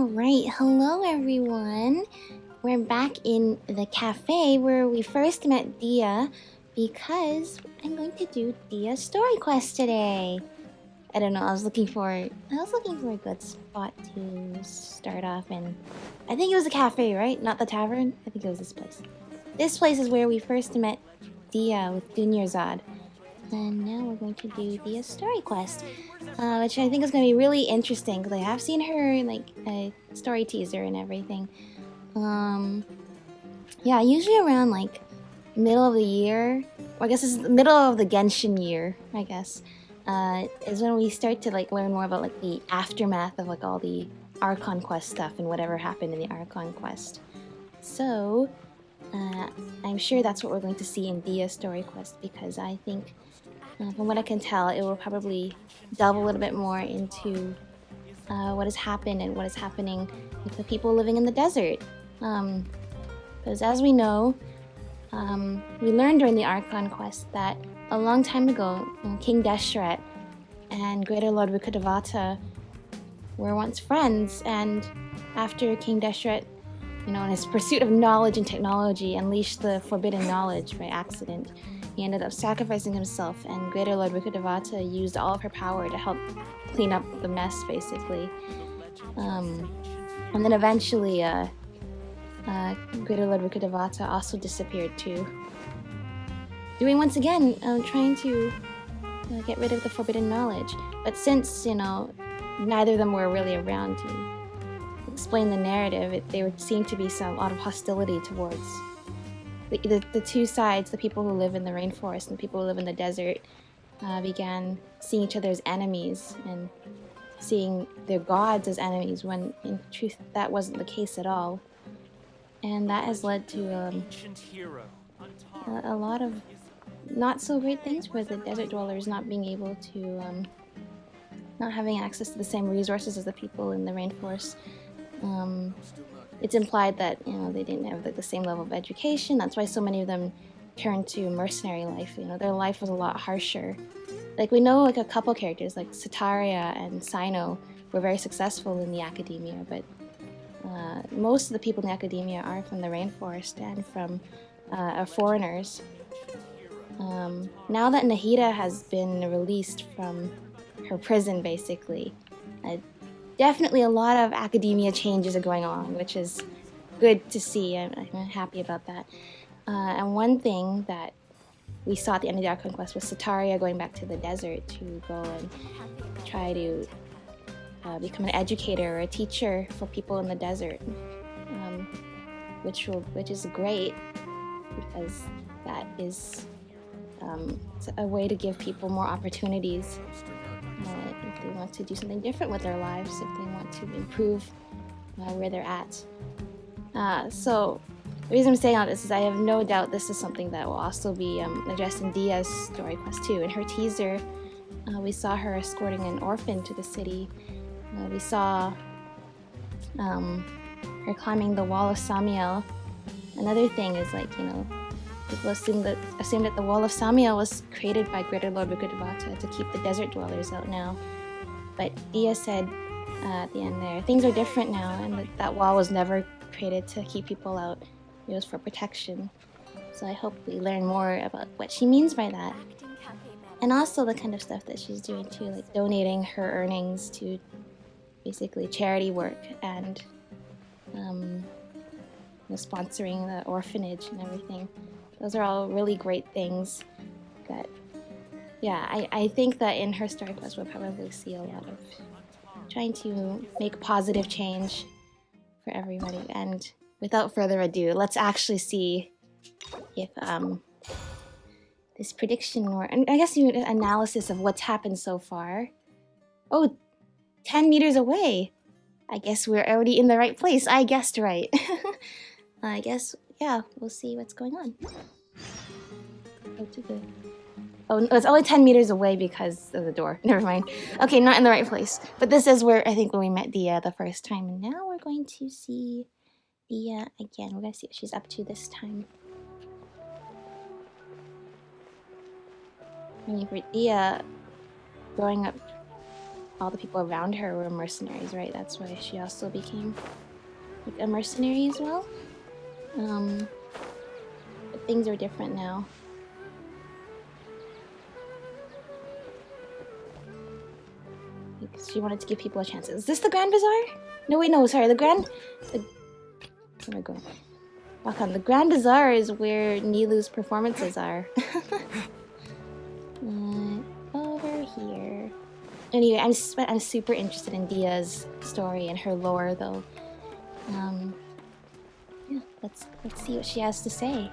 Alright, hello everyone. We're back in the cafe where we first met Dehya because I'm going to do Dehya's story quest today. I don't know, I was looking for a good spot to start off in. I think it was a cafe, right? Not the tavern? I think it was this place. This place is where we first met Dehya with Dunyarzad. And now we're going to do Dehya's story quest, which I think is going to be really interesting because I have seen her in like a story teaser and everything. Yeah, usually around like middle of the year, or I guess it's the middle of the Genshin year, I guess, is when we start to like learn more about like the aftermath of like all the Archon Quest stuff and whatever happened in the Archon Quest. So, I'm sure that's what we're going to see in Dehya's story quest because I think, from what I can tell, it will probably delve a little bit more into what has happened and what is happening with the people living in the desert. Because as we know, we learned during the Archon Quest that a long time ago, King Deshret and Greater Lord Rukkhadevata were once friends, and after King Deshret, in his pursuit of knowledge and technology, unleashed the forbidden knowledge by accident, he ended up sacrificing himself, and Greater Lord Rukkhadevata used all of her power to help clean up the mess, basically. And then eventually, Greater Lord Rukkhadevata also disappeared too. Doing once again, trying to get rid of the forbidden knowledge. But since, neither of them were really around to explain the narrative, there would seem to be a lot of hostility towards the two sides. The people who live in the rainforest and the people who live in the desert began seeing each other as enemies and seeing their gods as enemies, when in truth that wasn't the case at all. And that has led to a lot of not so great things for the desert dwellers, not being able to, not having access to the same resources as the people in the rainforest. It's implied that they didn't have the same level of education. That's why so many of them turned to mercenary life. Their life was a lot harsher. Like, we know like a couple characters like Sataria and Sino were very successful in the academia, but most of the people in the academia are from the rainforest and from are foreigners. Now that Nahida has been released from her prison, basically, definitely a lot of academia changes are going on, which is good to see. I'm happy about that. And one thing that we saw at the end of the Archon Quest was Sataria going back to the desert to go and try to become an educator or a teacher for people in the desert, which is great because that is a way to give people more opportunities if they want to do something different with their lives, if they want to improve where they're at. So the reason I'm saying all this is I have no doubt this is something that will also be addressed in Dehya's story quest too. In her teaser, we saw her escorting an orphan to the city. We saw her climbing the wall of Samiel. Another thing is people assume that the wall of Samiel was created by Greater Lord Rukkhadevata to keep the desert dwellers out now. But Dehya said at the end there, things are different now, and that wall was never created to keep people out. It was for protection. So I hope we learn more about what she means by that. And also the kind of stuff that she's doing too, like donating her earnings to basically charity work and sponsoring the orphanage and everything. Those are all really great things that, I think that in her story quest we'll probably see a lot of trying to make positive change for everybody. And without further ado, let's actually see if this prediction and I guess even analysis of what's happened so far. Oh, 10 meters away. I guess we're already in the right place. I guessed right. I guess, we'll see what's going on. Oh, it's only 10 meters away because of the door. Never mind. Okay, not in the right place. But this is where I think when we met Dehya the first time. And now we're going to see Dehya again. We're going to see what she's up to this time. I mean, for Dehya growing up all the people around her were mercenaries, right? That's why she also became like a mercenary as well. But things are different now. Like, she wanted to give people a chance. Is this the Grand Bazaar? No, wait, no, sorry. Where am I going? Walk on. The Grand Bazaar is where Nilu's performances are. Over here. Anyway, I'm super interested in Dehya's story and her lore, though. Yeah, let's see what she has to say.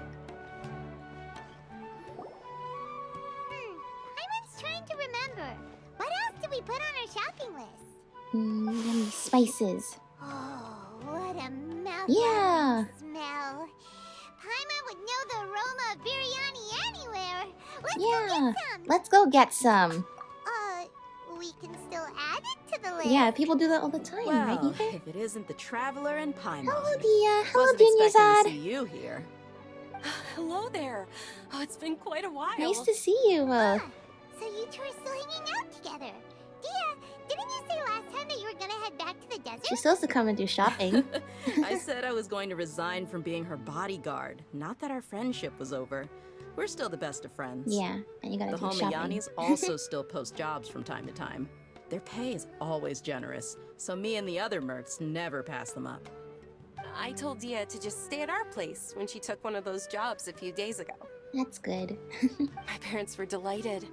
I was trying to remember. What else did we put on our shopping list? Yummy spices. Oh, what a mouthful Yeah. smell. Paimon would know the aroma of biryani anywhere. Let's go Yeah. get some. Let's go get some. We can still add it to the list. Yeah, people do that all the time, right, Well, Ether? if it isn't the Traveler and Paimon. Hello, Dehya. Hello, Wasn't expecting Dunyazad. to see you here. Hello there. Oh, it's been quite a while. Nice to see you. So you two are still hanging out together. Dehya, didn't you say last time that you were gonna head back to the desert? She's supposed to come and do shopping. I said I was going to resign from being her bodyguard. Not that our friendship was over. We're still the best of friends. Yeah, and you gotta The do shopping. Homayanis also still post jobs from time to time. Their pay is always generous, so me and the other mercs never pass them up. I told Dehya to just stay at our place when she took one of those jobs a few days ago. That's good. My parents were delighted.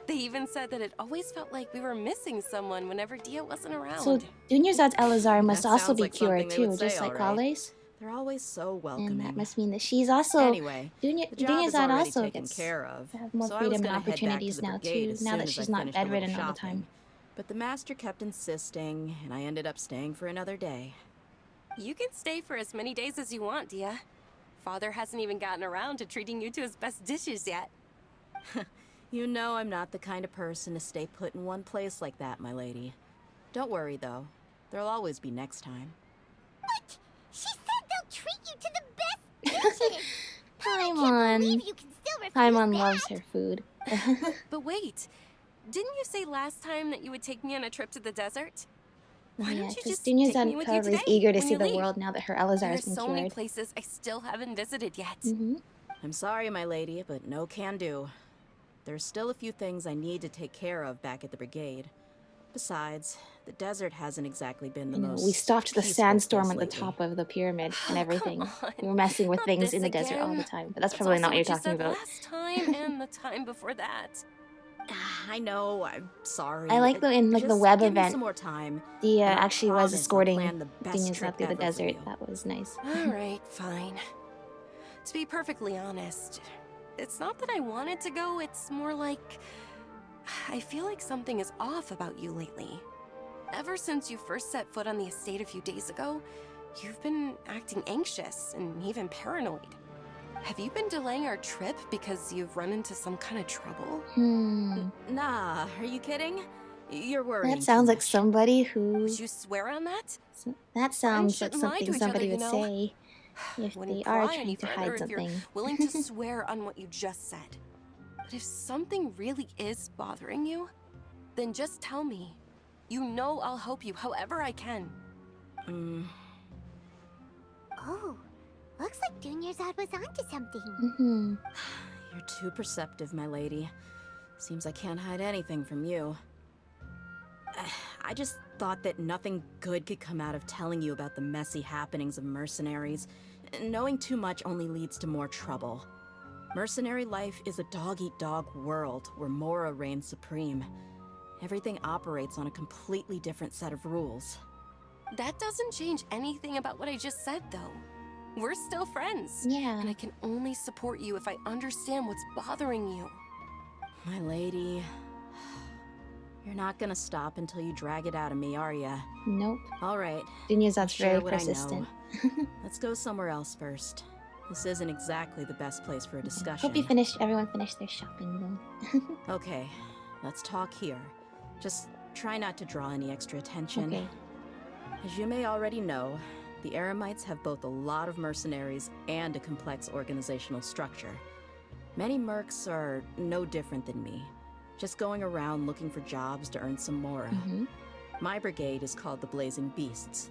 They even said that it always felt like we were missing someone whenever Dehya wasn't around. So Dunyazad's Elazar must That also sounds be like something cured they too, would say, just like all right. Kale's. They're always so welcoming. And that must mean that she's also Anyway, the job is Dunyazad already also taken gets care of, to have more so I freedom was and gonna head back to opportunities the now brigade too. as Now soon that as she's I not finished a little bedridden all the shopping. time. But the master kept insisting, and I ended up staying for another day. You can stay for as many days as you want, Dehya. Father hasn't even gotten around to treating you to his best dishes yet. You know I'm not the kind of person to stay put in one place like that, my lady. Don't worry, though. There'll always be next time. What? She said they'll treat you to the best dishes. I can't Paimon. believe you can still refuse Paimon that. loves her food. But wait, didn't you say last time that you would take me on a trip to the desert? Why Yeah, don't you because just take me Dunyazad with you probably is today eager to when see you the leave? world now that her Elazar There are has been so cured. many places I still haven't visited yet. I'm sorry, my lady, but no can do. There's still a few things I need to take care of back at the brigade. Besides, the desert hasn't exactly been the You know, most we stopped the peaceful sandstorm place at the lately. top of the pyramid and Come everything. on. We were messing with Not things this in the desert all the again. time, but that's That's probably also not what you're what you talking said about. last time and the time before that. I know, I'm sorry. I like the in like the Just web give me event. some more time. Dehya and I actually was promise I'll escorting plan the best Dunyazad trip through the ever for desert. you. That was nice. All right, fine. To be perfectly honest, it's not that I wanted to go, it's more like I feel like something is off about you lately. Ever since you first set foot on the estate a few days ago, you've been acting anxious and even paranoid. Have you been delaying our trip because you've run into some kind of trouble? Nah, are you kidding? You're worrying. That sounds too like much. somebody who. Would you swear on that? That sounds like shouldn't lie to something each somebody other, would you know. say if Wouldn't they are pry any trying to further hide if you're something. willing to swear on what you just said. But if something really is bothering you, then just tell me. You know I'll help you however I can. Oh, looks like Dunyazad was onto something. You're too perceptive, my lady. Seems I can't hide anything from you. I just thought that nothing good could come out of telling you about the messy happenings of mercenaries. Knowing too much only leads to more trouble. Mercenary life is a dog-eat-dog world where Mora reigns supreme. Everything operates on a completely different set of rules. That doesn't change anything about what I just said, though. We're still friends. Yeah. And I can only support you if I understand what's bothering you. My lady... You're not gonna stop until you drag it out of me, are ya? Nope. Alright. Dunyazad's Share very what I persistent. know. Let's go somewhere else first. This isn't exactly the best place for a discussion. Hope everyone finished their shopping then. Okay, let's talk here. Just try not to draw any extra attention. Okay. As you may already know, the Eremites have both a lot of mercenaries and a complex organizational structure. Many mercs are no different than me, just going around looking for jobs to earn some more. My brigade is called the Blazing Beasts.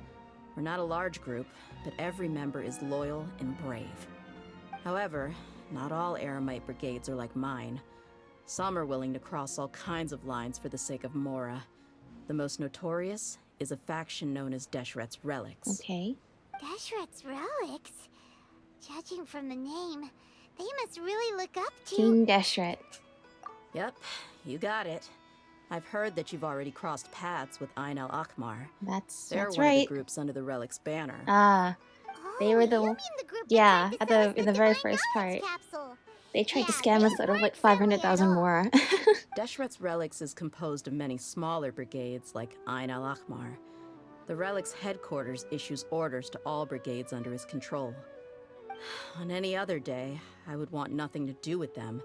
We're not a large group, but every member is loyal and brave. However, not all Eremite brigades are like mine. Some are willing to cross all kinds of lines for the sake of Mora. The most notorious is a faction known as Deshret's Relics. Okay. Deshret's Relics? Judging from the name, they must really look up to... King Deshret. Yep, you got it. I've heard that you've already crossed paths with Ain al-Akmar. That's They're one right. of the groups under the Relic's banner. Ah, they were the you mean the group yeah, that tried to sell us in the very divine first knowledge part. capsule. They tried to Yeah, scam they us out of like weren't friendly at 500,000 all. more. Deshret's Relics is composed of many smaller brigades like Ain al-Akmar. The Relic's headquarters issues orders to all brigades under his control. On any other day, I would want nothing to do with them.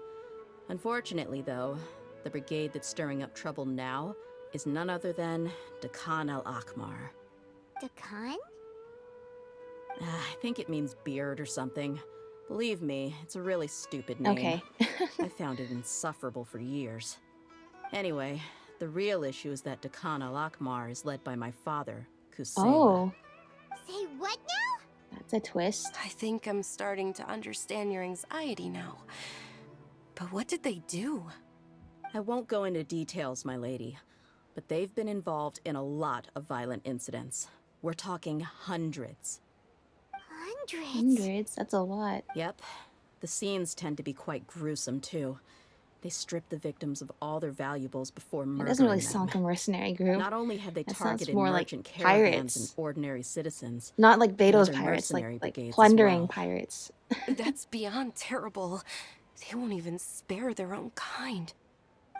Unfortunately, though, the brigade that's stirring up trouble now is none other than Dakan al-Akmar. Dakan? I think it means beard or something. Believe me, it's a really stupid name. Okay. I found it insufferable for years. Anyway, the real issue is that Dakan al-Akmar is led by my father, Kusema. Oh, Say what now? that's a twist. I think I'm starting to understand your anxiety now. But what did they do? I won't go into details, my lady, but they've been involved in a lot of violent incidents. We're talking hundreds. Hundreds? Hundreds? That's a lot. Yep. The scenes tend to be quite gruesome, too. They strip the victims of all their valuables before It murdering doesn't really them. sound like a mercenary group. Not only have they That sounds targeted more like merchant caravans pirates. and ordinary citizens, Not like Beto's other pirates, mercenary like brigades as plundering well. pirates. That's beyond terrible. They won't even spare their own kind.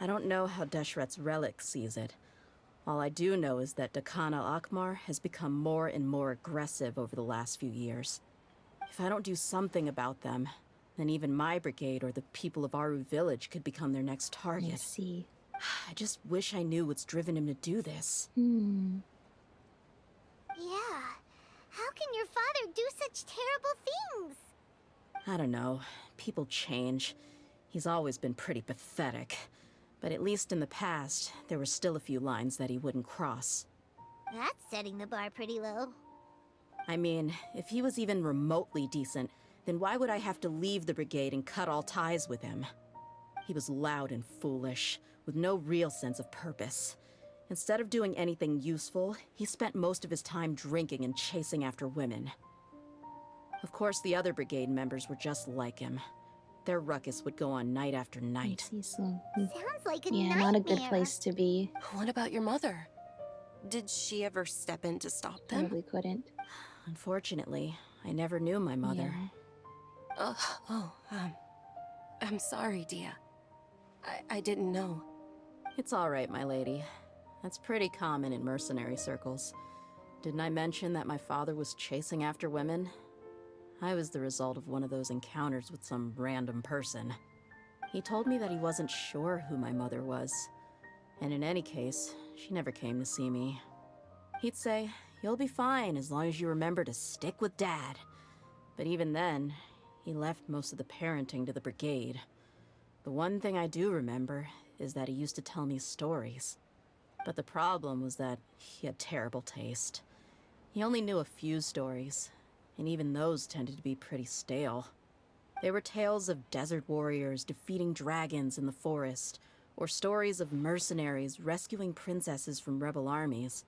I don't know how Deshret's Relic sees it. All I do know is that Dakan al-Akmar has become more and more aggressive over the last few years. If I don't do something about them, then even my brigade or the people of Aru village could become their next I target. see. I just wish I knew what's driven him to do this. Hmm. Yeah. How can your father do such terrible things? I don't know. People change. He's always been pretty pathetic. But at least in the past, there were still a few lines that he wouldn't cross. That's setting the bar pretty low. I mean, if he was even remotely decent, then why would I have to leave the brigade and cut all ties with him? He was loud and foolish, with no real sense of purpose. Instead of doing anything useful, he spent most of his time drinking and chasing after women. Of course, the other brigade members were just like him. Their ruckus would go on night after I night. see. So, Sounds like a yeah, nightmare. not a good place to be. What about your mother? Did she ever step in to stop them? Probably couldn't. Unfortunately, I never knew my mother. Yeah. I'm sorry, Dehya. I didn't know. It's all right, my lady. That's pretty common in mercenary circles. Didn't I mention that my father was chasing after women? I was the result of one of those encounters with some random person. He told me that he wasn't sure who my mother was. And in any case, she never came to see me. He'd say, "You'll be fine as long as you remember to stick with Dad." But even then, he left most of the parenting to the brigade. The one thing I do remember is that he used to tell me stories. But the problem was that he had terrible taste. He only knew a few stories, and even those tended to be pretty stale. They were tales of desert warriors defeating dragons in the forest, or stories of mercenaries rescuing princesses from rebel armies.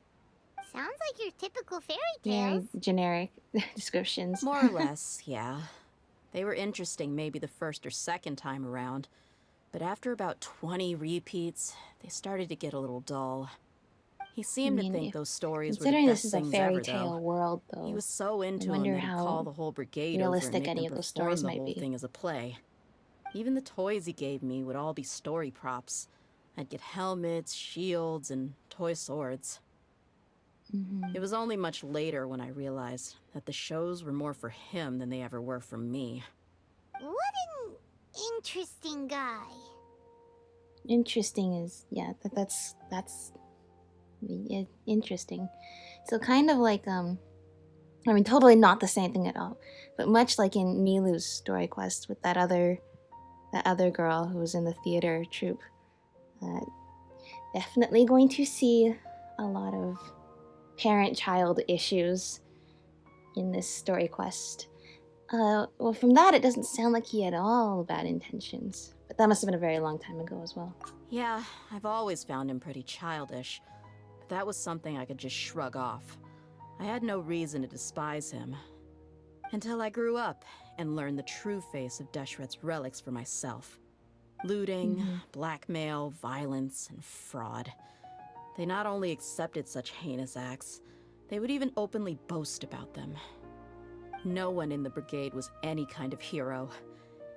Sounds like your typical fairy tales. Very generic descriptions. More or less, yeah. They were interesting maybe the first or second time around, but after about 20 repeats, they started to get a little dull. He seemed to think those stories were the Considering best this is a things fairy ever, tale though. world, though, He was so into I him wonder that he'd how call the whole brigade over and realistic make any them of those perform stories the might whole be. thing as a play. Even the toys he gave me would all be story props. I'd get helmets, shields, and toy swords. Mhm. It was only much later when I realized that the shows were more for him than they ever were for me. What an interesting guy. Interesting is, yeah, that's yeah, interesting. So kind of like I mean, totally not the same thing at all, but much like in Milu's story quest with that other girl who was in the theater troupe. Definitely going to see a lot of parent-child issues in this story quest. Well, from that, it doesn't sound like he had all bad intentions. But that must have been a very long time ago as well. Yeah, I've always found him pretty childish. But that was something I could just shrug off. I had no reason to despise him. Until I grew up and learned the true face of Deshret's relics for myself. Looting, blackmail, violence, and fraud. They not only accepted such heinous acts, they would even openly boast about them. No one in the brigade was any kind of hero.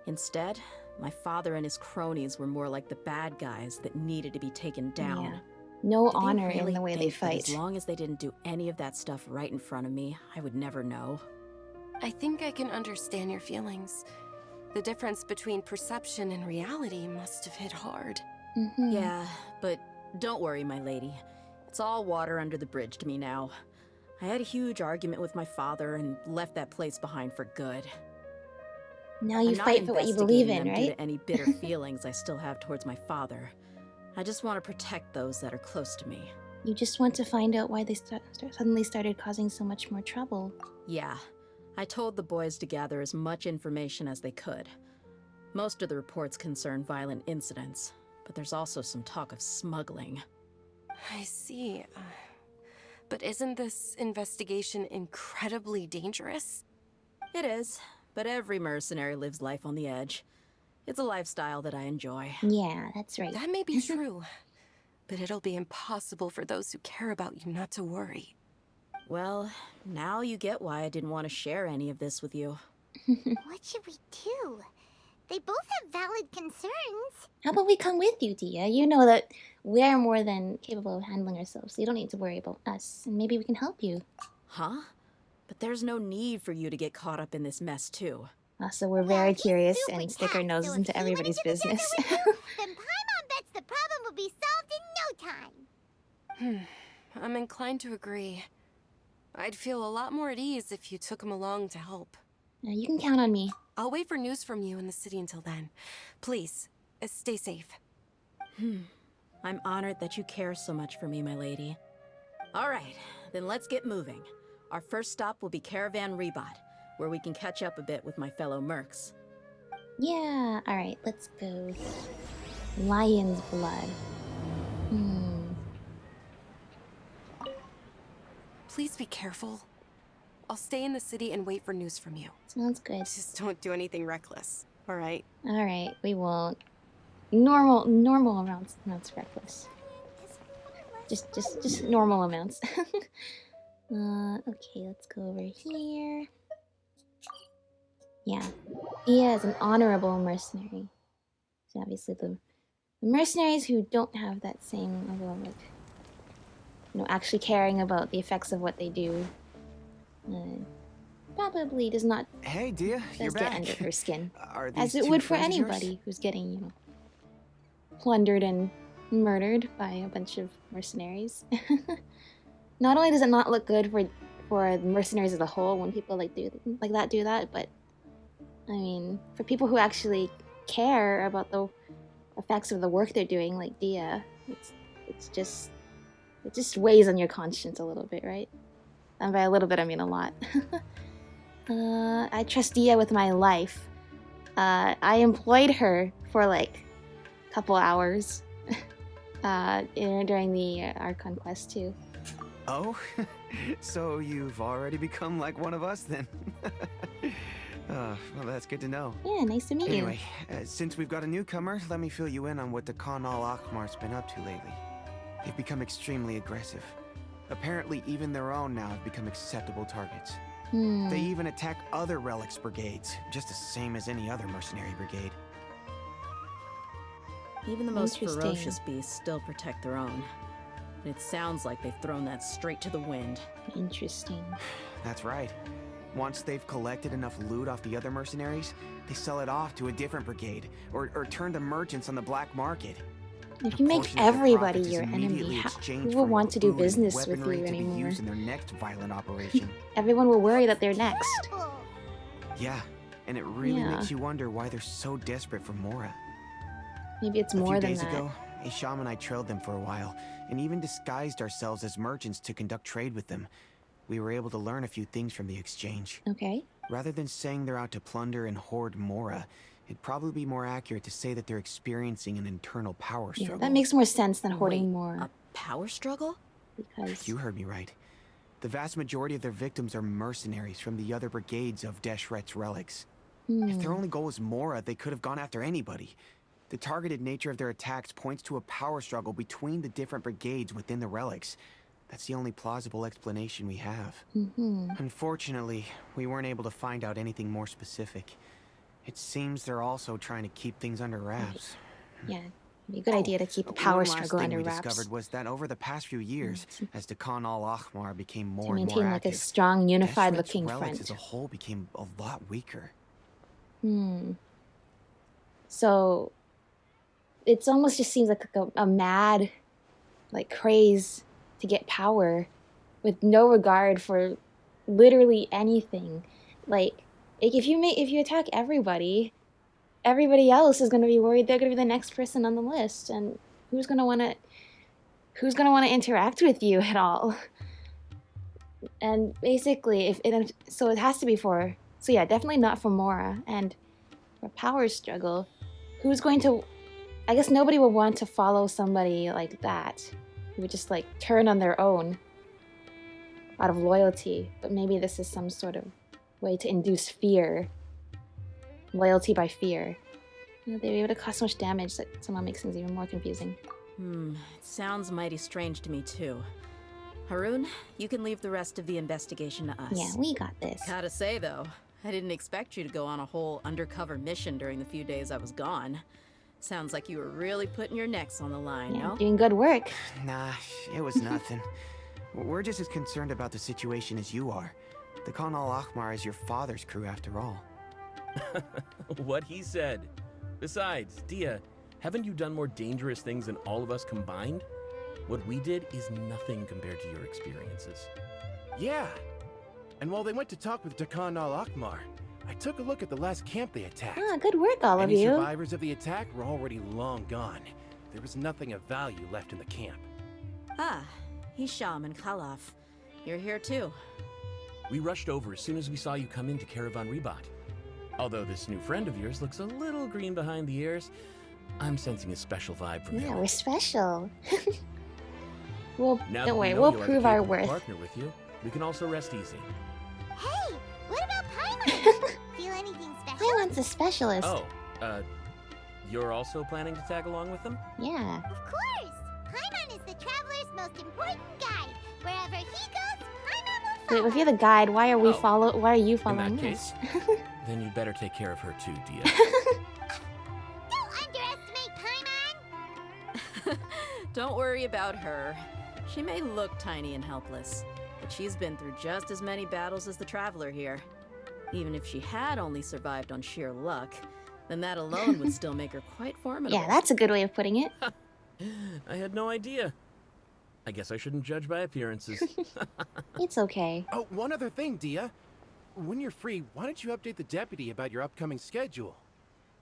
Instead, my father and his cronies were more like the bad guys that needed to be taken down. Yeah. No Did they honor really in the way they think that fight. As long as they didn't do any of that stuff right in front of me, I would never know. I think I can understand your feelings. The difference between perception and reality must have hit hard. Yeah, but don't worry, my lady. It's all water under the bridge to me now. I had a huge argument with my father and left that place behind for good. Now you I'm not fight for what you believe investigating in, them due right? to any bitter feelings I still have towards my father. I just want to protect those that are close to me. You just want to find out why they suddenly started causing so much more trouble. Yeah, I told the boys to gather as much information as they could. Most of the reports concern violent incidents, but there's also some talk of smuggling. I see. But isn't this investigation incredibly dangerous? It is, but every mercenary lives life on the edge. It's a lifestyle that I enjoy. Yeah, that's right. That may be true, but it'll be impossible for those who care about you not to worry. Well, now you get why I didn't want to share any of this with you. What should we do? They both have valid concerns. How about we come with you, Dehya? You know that we're more than capable of handling ourselves, so you don't need to worry about us, and maybe we can help you. Huh? But there's no need for you to get caught up in this mess, too. So we're Well, very he's curious super and stick our tough, noses so into if he went everybody's into the desert business. with you, then Paimon bets the problem will be solved in no time. I'm inclined to agree. I'd feel a lot more at ease if you took him along to help. You can count on me. I'll wait for news from you in the city until then. Please, stay safe. I'm honored that you care so much for me, my lady. All right, then let's get moving. Our first stop will be Caravan Rebot, where we can catch up a bit with my fellow mercs. Yeah, alright, let's go. Lionsblood. Please be careful. I'll stay in the city and wait for news from you. Sounds good. Just don't do anything reckless, all right? Alright, we won't. Normal amounts reckless. Just normal amounts. Okay, let's go over here. Yeah. Dehya is an honorable mercenary. So obviously the mercenaries who don't have that same level of, like, actually caring about the effects of what they do, probably does not Hey, Dehya, you're get back. under her skin. Are these As it two would for friends of yours? anybody who's getting, plundered and murdered by a bunch of mercenaries. Not only does it not look good for the mercenaries as a whole when people do that, but I mean, for people who actually care about the effects of the work they're doing, like Dehya, it just weighs on your conscience a little bit, right? And by a little bit, I mean a lot. I trust Dehya with my life. I employed her for like a couple hours during the Archon Quest too. Oh, so you've already become like one of us then? Well, that's good to know. Yeah, nice to meet Anyway, since we've got a newcomer, let me fill you in on what the Khan al-Akhmar's been up to lately. They've become extremely aggressive. Apparently, even their own now have become acceptable targets. you. They even attack other relics brigades, just the same as any other mercenary brigade. Even the most Interesting. ferocious beasts still protect their own. And it sounds like they've thrown that straight to the wind. Interesting. That's right. Once they've collected enough loot off the other mercenaries, they sell it off to a different brigade, or turn to merchants on the black market. If A you make portion of the everybody profits is your immediately enemy, exchanged who for will more want to do food and business with weaponry you to be anymore? used in their next violent operation. Everyone will worry that they're next. Terrible. Yeah, and it really Yeah. makes you wonder why they're so desperate for Mora. Maybe it's A more few than days that. ago, Isham and I trailed them for a while, and even disguised ourselves as merchants to conduct trade with them. We were able to learn a few things from the exchange. Okay. Rather than saying they're out to plunder and hoard Mora, it'd probably be more accurate to say that they're experiencing an internal power struggle. Yeah, that makes more sense than hoarding Wait, more. A power struggle? Because You heard me right. The vast majority of their victims are mercenaries from the other brigades of Deshret's relics. If their only goal was Mora, they could have gone after anybody. The targeted nature of their attacks points to a power struggle between the different brigades within the relics. That's the only plausible explanation we have. Unfortunately, we weren't able to find out anything more specific. It seems they're also trying to keep things under wraps. yeah, it'd be a good idea to keep a power struggle under One last thing we wraps. discovered was that over the past few years, as the Khan al-Ahmar became To more and maintain more like a active, strong, unified Deshret's looking relics front. as a whole became a lot weaker. So it's almost just seems like a mad, like, craze to get power with no regard for literally anything. Like if you attack everybody else is going to be worried they're going to be the next person on the list, and who's going to want to interact with you at all? And basically, so it has to be for. So yeah, definitely not for Mora. And for a power struggle, who's going to... I guess nobody would want to follow somebody like that, who would just, like, turn on their own out of loyalty. But maybe this is some sort of way to induce fear. Loyalty by fear. They'd be able to cause so much damage that somehow makes things even more confusing. It sounds mighty strange to me, too. Haroon, you can leave the rest of the investigation to us. Yeah, we got this. Gotta say, though, I didn't expect you to go on a whole undercover mission during the few days I was gone. Sounds like you were really putting your necks on the line, Yeah, no? doing good work. Nah, it was nothing. We're just as concerned about the situation as you are. The Khan al-Ahmar is your father's crew after all. What he said. Besides, Dehya, haven't you done more dangerous things than all of us combined? What we did is nothing compared to your experiences. Yeah. And while they went to talk with Khan al-Ahmar, I took a look at the last camp they attacked. Ah, good work, all of Any you. survivors of the attack were already long gone. There was nothing of value left in the camp. Ah, Hisham and Khalaf. You're here, too. We rushed over as soon as we saw you come into Caravan Rebat. Although this new friend of yours looks a little green behind the ears, I'm sensing a special vibe from Yeah, him. we're special. Now Don't that worry, we know we'll you'll have a prove our capable worth. partner with you, we can also rest easy. Hey, what about Paimon? Feel anything special? Paimon's a specialist. Oh, you're also planning to tag along with them? Yeah. Of course! Paimon is the traveler's most important guide. Wherever he goes, Paimon will follow. Wait, if you're the guide, why are you In following that us? case, then you'd better take care of her too, Dehya. Don't underestimate Paimon! Don't worry about her. She may look tiny and helpless, but she's been through just as many battles as the traveler here. Even if she had only survived on sheer luck, then that alone would still make her quite formidable. Yeah, that's a good way of putting it. I had no idea. I guess I shouldn't judge by appearances. It's okay. Oh, one other thing, Dehya. When you're free, why don't you update the deputy about your upcoming schedule?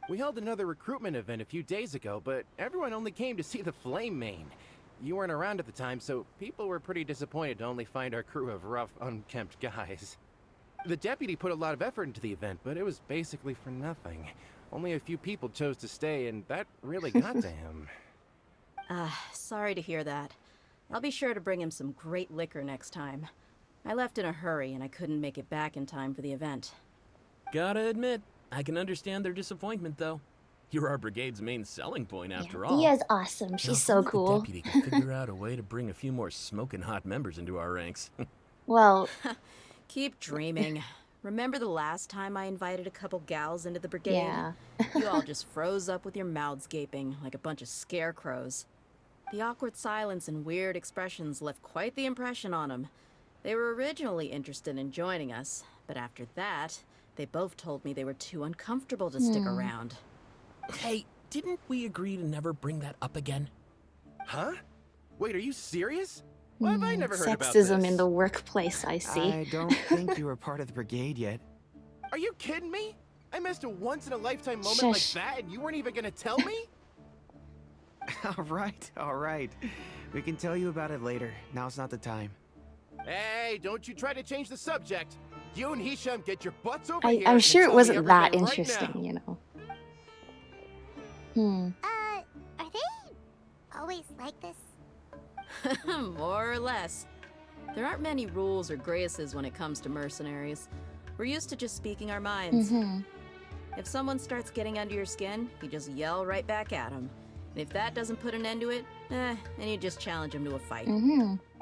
We held another recruitment event a few days ago, but everyone only came to see the Flame Main. You weren't around at the time, so people were pretty disappointed to only find our crew of rough, unkempt guys. The deputy put a lot of effort into the event, but it was basically for nothing. Only a few people chose to stay, and that really got to him. Sorry to hear that. I'll be sure to bring him some great liquor next time. I left in a hurry and I couldn't make it back in time for the event. Gotta admit, I can understand their disappointment, though. You're our brigade's main selling point, after Yeah, all. Dia's awesome. Now, She's if so only cool. The deputy can figure out a way to bring a few more smoking hot members into our ranks. Well, Keep dreaming. Remember the last time I invited a couple gals into the brigade? yeah. You all just froze up with your mouths gaping like a bunch of scarecrows. The awkward silence and weird expressions left quite the impression on them. They were originally interested in joining us, but after that, they both told me they were too uncomfortable to stick around. Hey, didn't we agree to never bring that up again? Huh? Wait, are you serious? Why have I never heard about Sexism this? in the workplace, I see. I don't think you were part of the brigade yet. Are you kidding me? I missed a once-in-a-lifetime moment Shush. like that, and you weren't even gonna tell me? All right. We can tell you about it later. Now's not the time. Hey, don't you try to change the subject. You and Hisham get your butts over here. I'm and sure it tell me wasn't that everything right interesting, now. you know. Are they always like this? More or less. There aren't many rules or graces when it comes to mercenaries. We're used to just speaking our minds. If someone starts getting under your skin, you just yell right back at them. And if that doesn't put an end to it, then you just challenge them to a fight.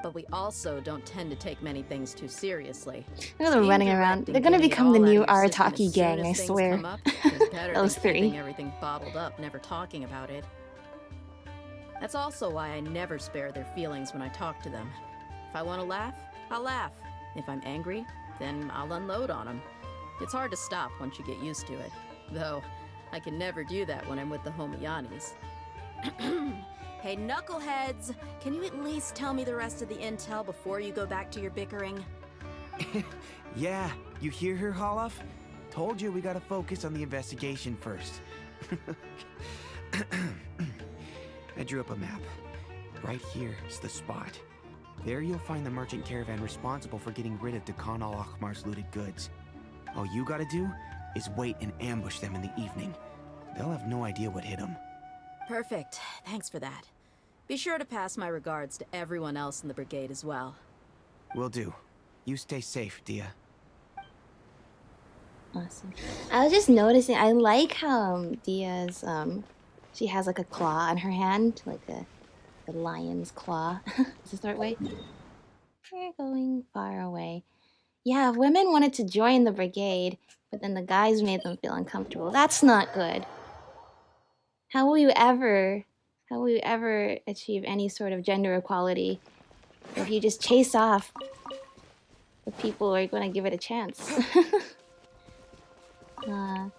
But we also don't tend to take many things too seriously. Look at them running around. They're gonna become the new Arataki gang, I swear. Those three. Keeping everything bottled up, never talking about it. That's also why I never spare their feelings when I talk to them. If I want to laugh, I'll laugh. If I'm angry, then I'll unload on them. It's hard to stop once you get used to it. Though, I can never do that when I'm with the Homiyanis. Hey, knuckleheads! Can you at least tell me the rest of the intel before you go back to your bickering? Yeah, you hear her, Holof? Told you we gotta focus on the investigation first. I drew up a map. Right here is the spot. There you'll find the merchant caravan responsible for getting rid of Khan al-Ahmar's looted goods. All you gotta do is wait and ambush them in the evening. They'll have no idea what hit them. Perfect. Thanks for that. Be sure to pass my regards to everyone else in the brigade as well. Will do. You stay safe, Dehya. Awesome. I was just noticing, I like how Dia's, she has like a claw on her hand, like the lion's claw. Is this the right way? We're going far away. Yeah, if women wanted to join the brigade, but then the guys made them feel uncomfortable. That's not good. How will you ever achieve any sort of gender equality if you just chase off the people who are going to give it a chance? Well,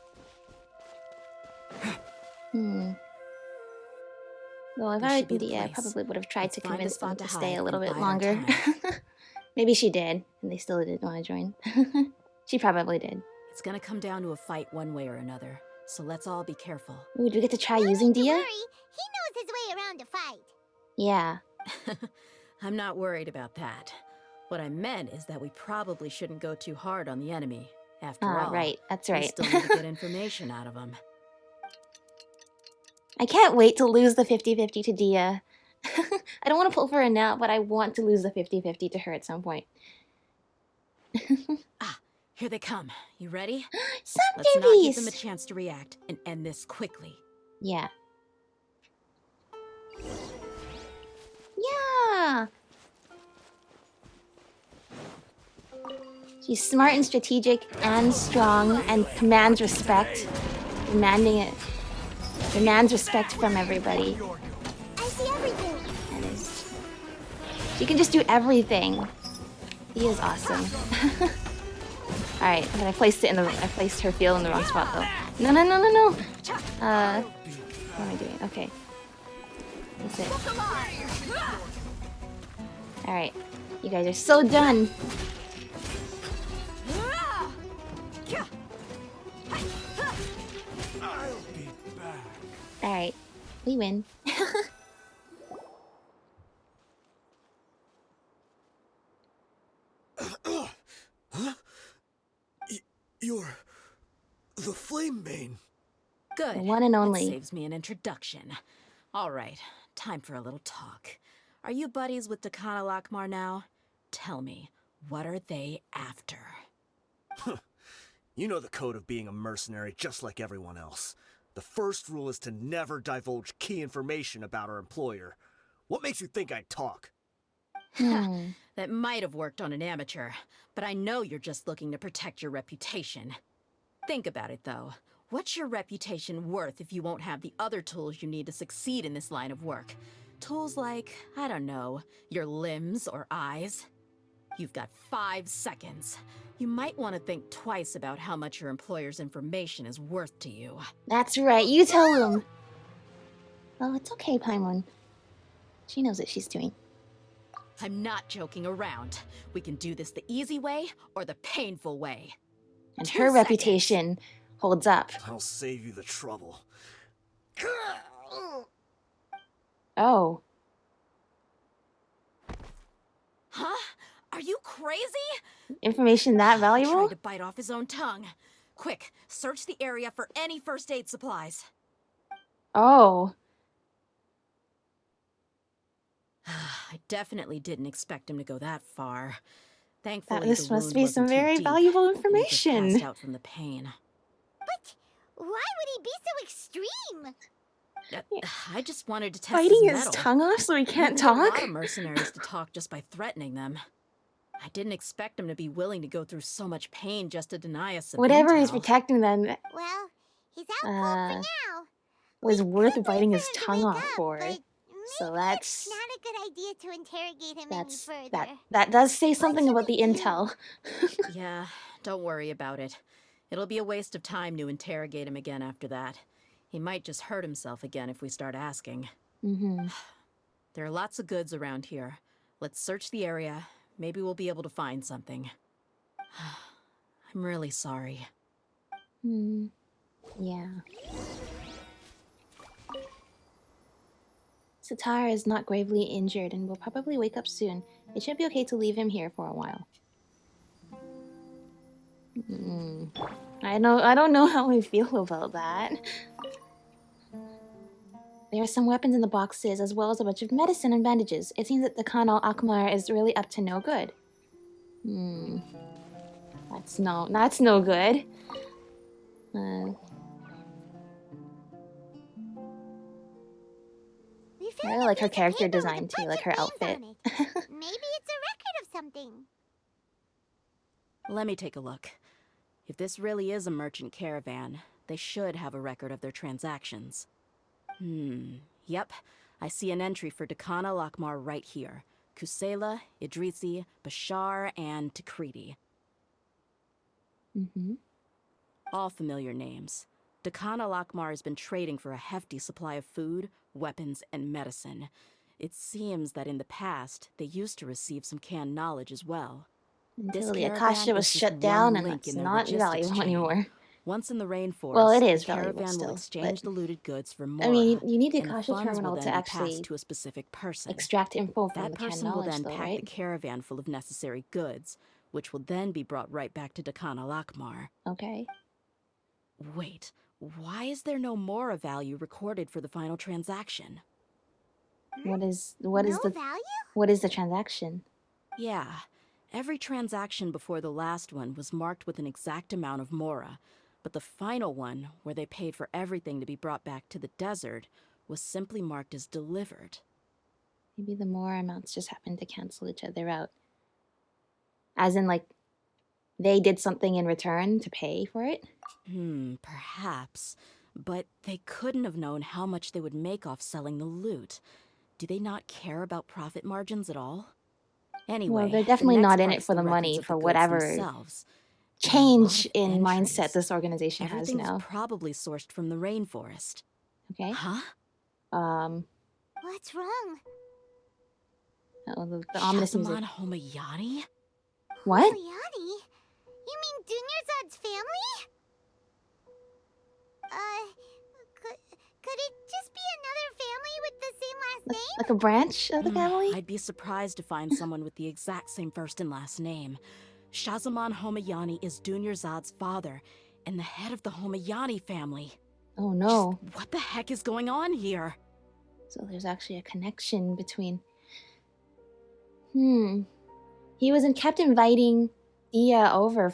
if I were Dehya, I probably would have tried to convince them to stay a little bit longer. Maybe she did, and they still didn't want to join. She probably did. It's gonna come down to a fight one way or another, so let's all be careful. Ooh, do we get to try using Don't Dehya? worry, he knows his way around a fight. Yeah. I'm not worried about that. What I meant is that we probably shouldn't go too hard on the enemy. After all, right. That's we right. still need to get information out of them. I can't wait to lose the 50-50 to Dehya. I don't want to pull for her now, but I want to lose the 50-50 to her at some point. Here they come. You ready? Some Let's not give them a Davies! chance to react and end this quickly. Yeah. Yeah! She's smart and strategic and strong and commands respect. Demands respect from everybody. I see everything. That is... She can just do everything. He is awesome. Alright, but I placed her field in the wrong spot though. No. What am I doing? Okay. That's it. Alright. You guys are so done. Alright. We win. You're the Flame Mane. Good. The one and only. That saves me an introduction. All right, time for a little talk. Are you buddies with Khan al-Ahmar now? Tell me, what are they after? You know the code of being a mercenary just like everyone else. The first rule is to never divulge key information about our employer. What makes you think I'd talk? That might have worked on an amateur, but I know you're just looking to protect your reputation. Think about it, though. What's your reputation worth if you won't have the other tools you need to succeed in this line of work? Tools like, I don't know, your limbs or eyes? You've got 5 seconds. You might want to think twice about how much your employer's information is worth to you. That's right, you tell them. Oh, it's okay, Paimon. She knows what she's doing. I'm not joking around. We can do this the easy way or the painful way. And 2 her seconds. reputation holds up. I'll save you the trouble. Oh. Huh? Are you crazy? Information that valuable? Tried to bite off his own tongue. Quick, search the area for any first aid supplies. Oh. I definitely didn't expect him to go that far. Thankfully, This the must wound be some wasn't too very deep, valuable and he just information. passed out from the pain. But why would he be so extreme? I just wanted to test Biting his his mettle. tongue off so he can't We've met a lot talk? of mercenaries to talk just by threatening them. I didn't expect him to be willing to go through so much pain just to deny us some Whatever he's intel. protecting them Well, he's out cold for now. was We worth could biting wait his for him to tongue wake off up, for. but So maybe that's it's not a good idea to interrogate him any further. that does say something should about we the do? intel. Yeah, don't worry about it. It'll be a waste of time to interrogate him again after that. He might just hurt himself again if we start asking. Mm-hmm. There are lots of goods around here. Let's search the area. Maybe we'll be able to find something. I'm really sorry. Yeah. Satara is not gravely injured and will probably wake up soon. It should be okay to leave him here for a while. I don't know how I feel about that. There are some weapons in the boxes, as well as a bunch of medicine and bandages. It seems that the Khan al-Akmar is really up to no good. That's no good. We I found really a like her piece of character paper with a design too, bunch like of her names outfit. on it. Maybe it's a record of something. Let me take a look. If this really is a merchant caravan, they should have a record of their transactions. Yep. I see an entry for Dekhan al-Akmar right here. Kusela, Idrisi, Bashar, and Takriti. All familiar names. Dekhan al-Akmar has been trading for a hefty supply of food, weapons, and medicine. It seems that in the past, they used to receive some canned knowledge as well. Until the caravan Akasha was is just shut down one and link it's in their not logistics valuable chain. anymore. Once in the rainforest, Well, it is the valuable caravan still, will exchange but- the looted goods for more. I mean, you need the and Akasha funds will terminal then to be actually passed to a specific person. extract info from That the canned person will knowledge, then though, pack right? the caravan full of necessary goods, which will then be brought right back to Dekhan al-Akmar. Okay. Wait, why is there no Mora value recorded for the final transaction? What is No the value? transaction? Yeah, every transaction before the last one was marked with an exact amount of Mora, but the final one, where they paid for everything to be brought back to the desert, was simply marked as delivered. Maybe the more amounts just happened to cancel each other out. As in, like, they did something in return to pay for it? Perhaps. But they couldn't have known how much they would make off selling the loot. Do they not care about profit margins at all? Anyway, Well, they're the definitely next not in it part's for the records money, of for the goods whatever themselves. change There are a in lot of mindset entries. this organization has Everything's now. probably sourced from the rainforest. Okay. Huh? What's wrong? The ominous music. Shazamon Homayani? What? Liani? You mean Dunyarzad's family? Could it just be another family with the same last name? Like a branch of the family? I'd be surprised to find someone with the exact same first and last name. Shazamon Homayani is Dunyarzad's father, and the head of the Homayani family. Oh no. Just what the heck is going on here? So there's actually a connection between... He kept inviting Dehya over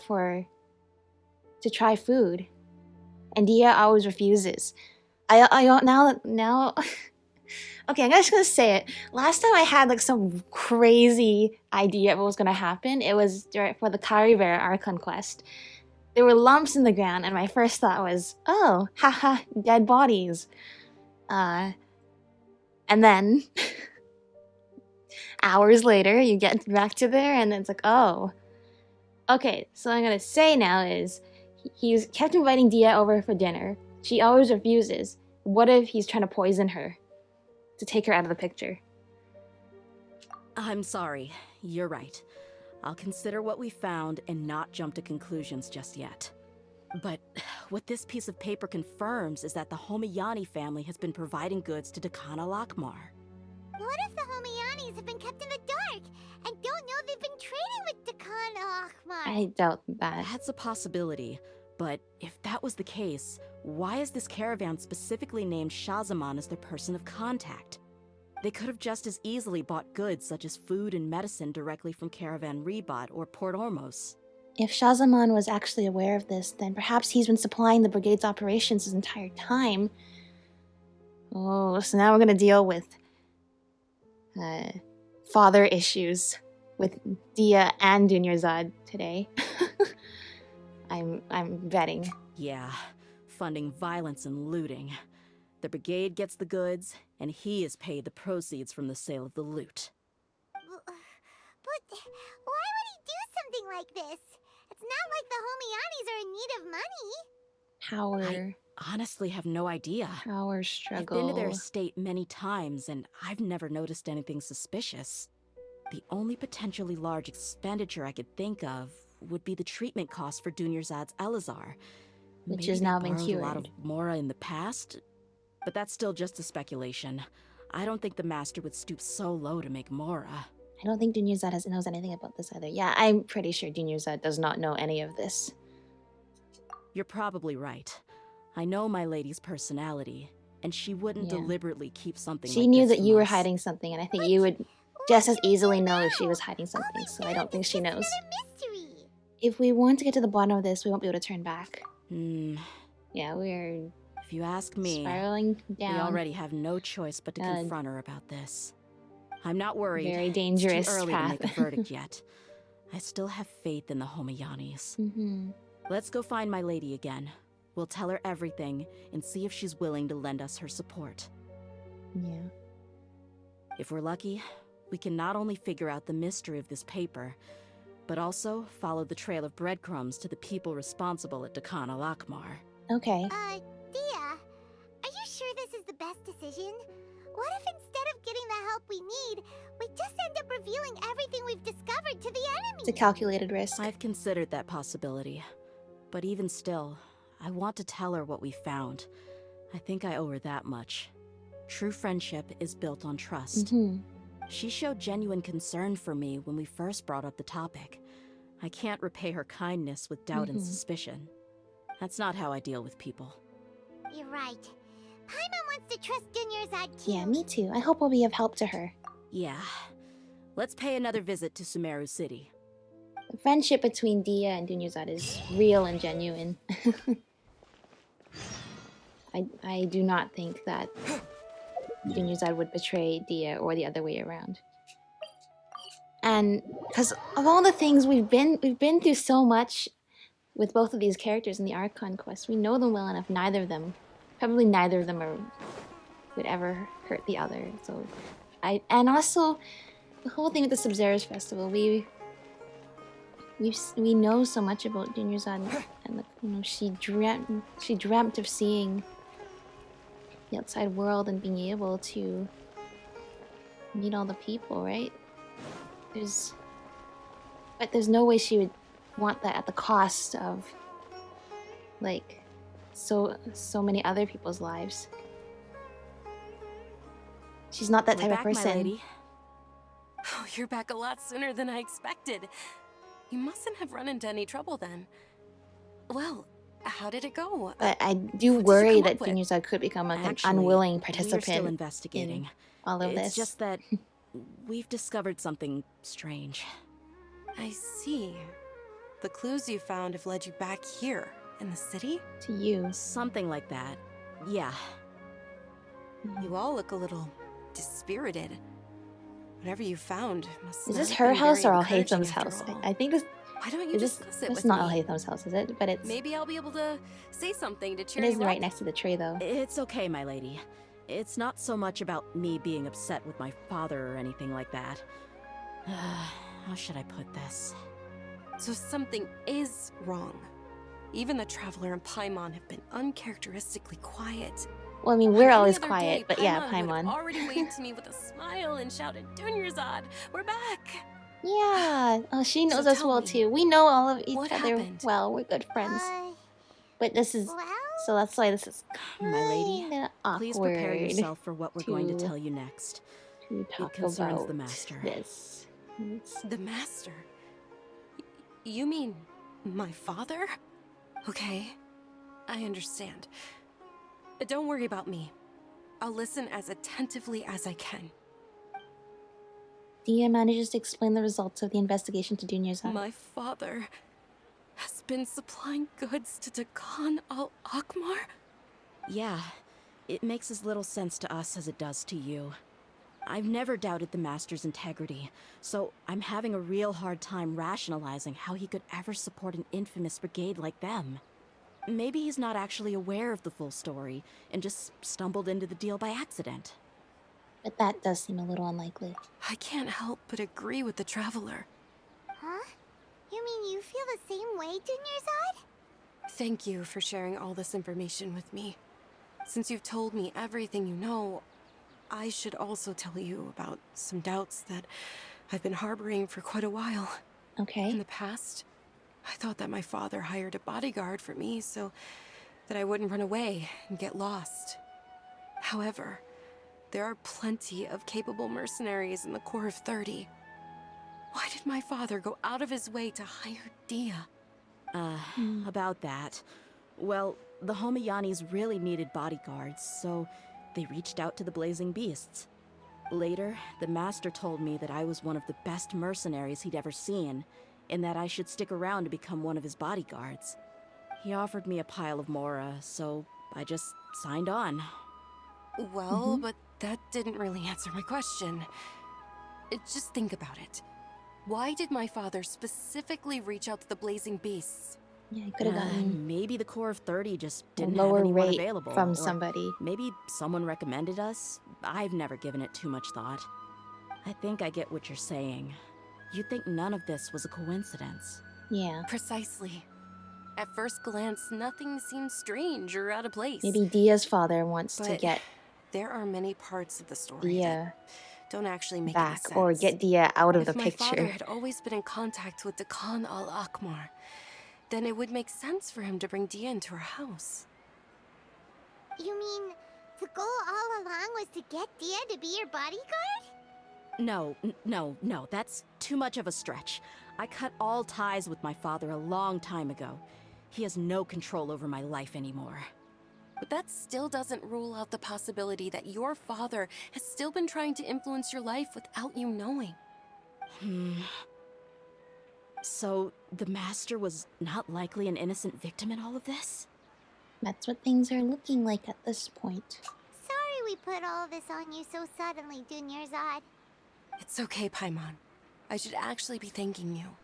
to try food. And Dehya always refuses. Now... Okay, I'm just gonna say it. Last time I had like some crazy idea of what was gonna happen, it was for the Karibear Archon Quest. There were lumps in the ground, and my first thought was, oh, haha, dead bodies. And then, hours later, you get back to there, and it's like, oh. Okay, so what I'm gonna say now is, he's kept inviting Dehya over for dinner. She always refuses. What if he's trying to poison her to take her out of the picture? I'm sorry. You're right. I'll consider what we found and not jump to conclusions just yet. But what this piece of paper confirms is that the Homayani family has been providing goods to Dekhan al-Akmar. and don't know they've been trading with Dakan Ahmar. I doubt that. That's a possibility, but if that was the case, why is this caravan specifically named Shahzaman as their person of contact? They could have just as easily bought goods such as food and medicine directly from Caravan Rebat or Port Ormos. If Shahzaman was actually aware of this, then perhaps he's been supplying the brigade's operations his entire time. Oh, so now we're gonna deal with father issues with Dehya and Dunyarzad today. I'm betting. Yeah, funding violence and looting. The brigade gets the goods, and he is paid the proceeds from the sale of the loot. But why would he do something like this? It's not like the Homianis are in need of money. Power. I honestly have no idea. Power struggle. I've been to their estate many times, and I've never noticed anything suspicious. The only potentially large expenditure I could think of would be the treatment costs for Dunyarzad's Elazar. Which Maybe has they now been borrowed a lot of cured. Mora in the past, but that's still just a speculation. I don't think the master would stoop so low to make Mora. I don't think Dunyarzad knows anything about this either. Yeah, I'm pretty sure Dunyarzad does not know any of this. You're probably right. I know my lady's personality, and she wouldn't Yeah. deliberately keep something She like knew this that from you were us. hiding something, and I think you would just as easily know if she was hiding something, so I don't think she knows. Mystery. If we want to get to the bottom of this, we won't be able to turn back. Hmm. Yeah, we're If you ask me, spiraling down. we already have no choice but to Uh, confront her about this. I'm not worried. Very dangerous It's too early path. to make a verdict yet. I still have faith in the Homianis. Mm-hmm. Let's go find my lady again. We'll tell her everything and see if she's willing to lend us her support. Yeah. If we're lucky, we can not only figure out the mystery of this paper, but also follow the trail of breadcrumbs to the people responsible at Dakan al-Akmar. Okay. Dehya, are you sure this is the best decision? What if instead of getting the help we need, we just end up revealing everything we've discovered to the enemy? It's a calculated risk. I've considered that possibility. But even still, I want to tell her what we found. I think I owe her that much. True friendship is built on trust. Mm-hmm. She showed genuine concern for me when we first brought up the topic. I can't repay her kindness with doubt and suspicion. That's not how I deal with people. You're right. Paimon wants to trust Dunyarzad too. Yeah, me too. I hope we'll be of help to her. Yeah. Let's pay another visit to Sumeru City. The friendship between Dehya and Dunyarzad is real and genuine. I do not think that Dunyarzad would betray Dehya or the other way around. And because of all the things we've been through so much with both of these characters in the Archon Quest. We know them well enough. Neither of them would ever hurt the other. So and also the whole thing with the Sub-Zeros Festival, we know so much about Dunyarzad, and she dreamt of seeing the outside world and being able to meet all the people, right? But there's no way she would want that at the cost of like so many other people's lives. She's not that We're type back, of person. my lady. Oh, you're back a lot sooner than I expected. You mustn't have run into any trouble then. Well, how did it go? But I do What did you worry come that up with? Dunyarzad could become an Actually, unwilling we're still participant investigating. in all of It's this. just that we've discovered something strange. I see. The clues you found have led you back here, in the city? To you. Something like that. Yeah. You all look a little dispirited. Whatever you found must Is not this have her been house very or encouraging Al-Haytham's after house? all. I think this Why don't you is this. discuss it That's with not me? Al-Haytham's house, is it? But it's. Maybe I'll be able to say something to It cheer is you right up. next to the tray, though. It's okay, my lady. It's not so much about me being upset with my father or anything like that. How should I put this? So something is wrong. Even the Traveler and Paimon have been uncharacteristically quiet. Well, I mean, On we're any always other quiet, day, but yeah, would have Paimon. already waved to me with a smile and shouted, "Dunyarzad, we're back!" Yeah. Oh, she knows So us tell well me, too. We know all of each what other happened? well. We're good friends. But this is. Well, So that's why this is My lady, kinda awkward. please prepare yourself for what we're going to to- tell you next. to talk concerns about the master. this. The Master? You mean my father? Okay, I understand. Don't worry about me. I'll listen as attentively as I can. Dehya manages to explain the results of the investigation to Dunyarzad. My father has been supplying goods to Dakan al-Akmar? Yeah, it makes as little sense to us as it does to you. I've never doubted the Master's integrity, so I'm having a real hard time rationalizing how he could ever support an infamous brigade like them. Maybe he's not actually aware of the full story and just stumbled into the deal by accident. But that does seem a little unlikely. I can't help but agree with the Traveler. Huh? You mean you feel the same way, Dunyarzad? Thank you for sharing all this information with me. Since you've told me everything you know, I should also tell you about some doubts that I've been harboring for quite a while. Okay. In the past, I thought that my father hired a bodyguard for me so that I wouldn't run away and get lost. However, there are plenty of capable mercenaries in the Corps of 30. Why did my father go out of his way to hire Dehya? About that. Well, the Homayanis really needed bodyguards, so they reached out to the Blazing Beasts. Later, the Master told me that I was one of the best mercenaries he'd ever seen, and that I should stick around to become one of his bodyguards. He offered me a pile of mora, so I just signed on. Well, but that didn't really answer my question. Just think about it. Why did my father specifically reach out to the Blazing Beasts? Yeah, he could have gotten Maybe the Corps of 30 just a didn't have lower anyone rate available. from or somebody. Maybe someone recommended us. I've never given it too much thought. I think I get what you're saying. You think none of this was a coincidence. Yeah. Precisely. At first glance, nothing seems strange or out of place. Maybe Dia's father wants to But get there are many parts of the story Dia that don't actually make any back sense. or get Dia out of If the my picture. father had always been in contact with Dakan al-Akmar, then it would make sense for him to bring Dehya into our house. You mean the goal all along was to get Dehya to be your bodyguard? No, that's too much of a stretch. I cut all ties with my father a long time ago. He has no control over my life anymore. But that still doesn't rule out the possibility that your father has still been trying to influence your life without you knowing. So, the Master was not likely an innocent victim in all of this? That's what things are looking like at this point. Sorry we put all this on you so suddenly, Dunyarzad. It's okay, Paimon. I should actually be thanking you.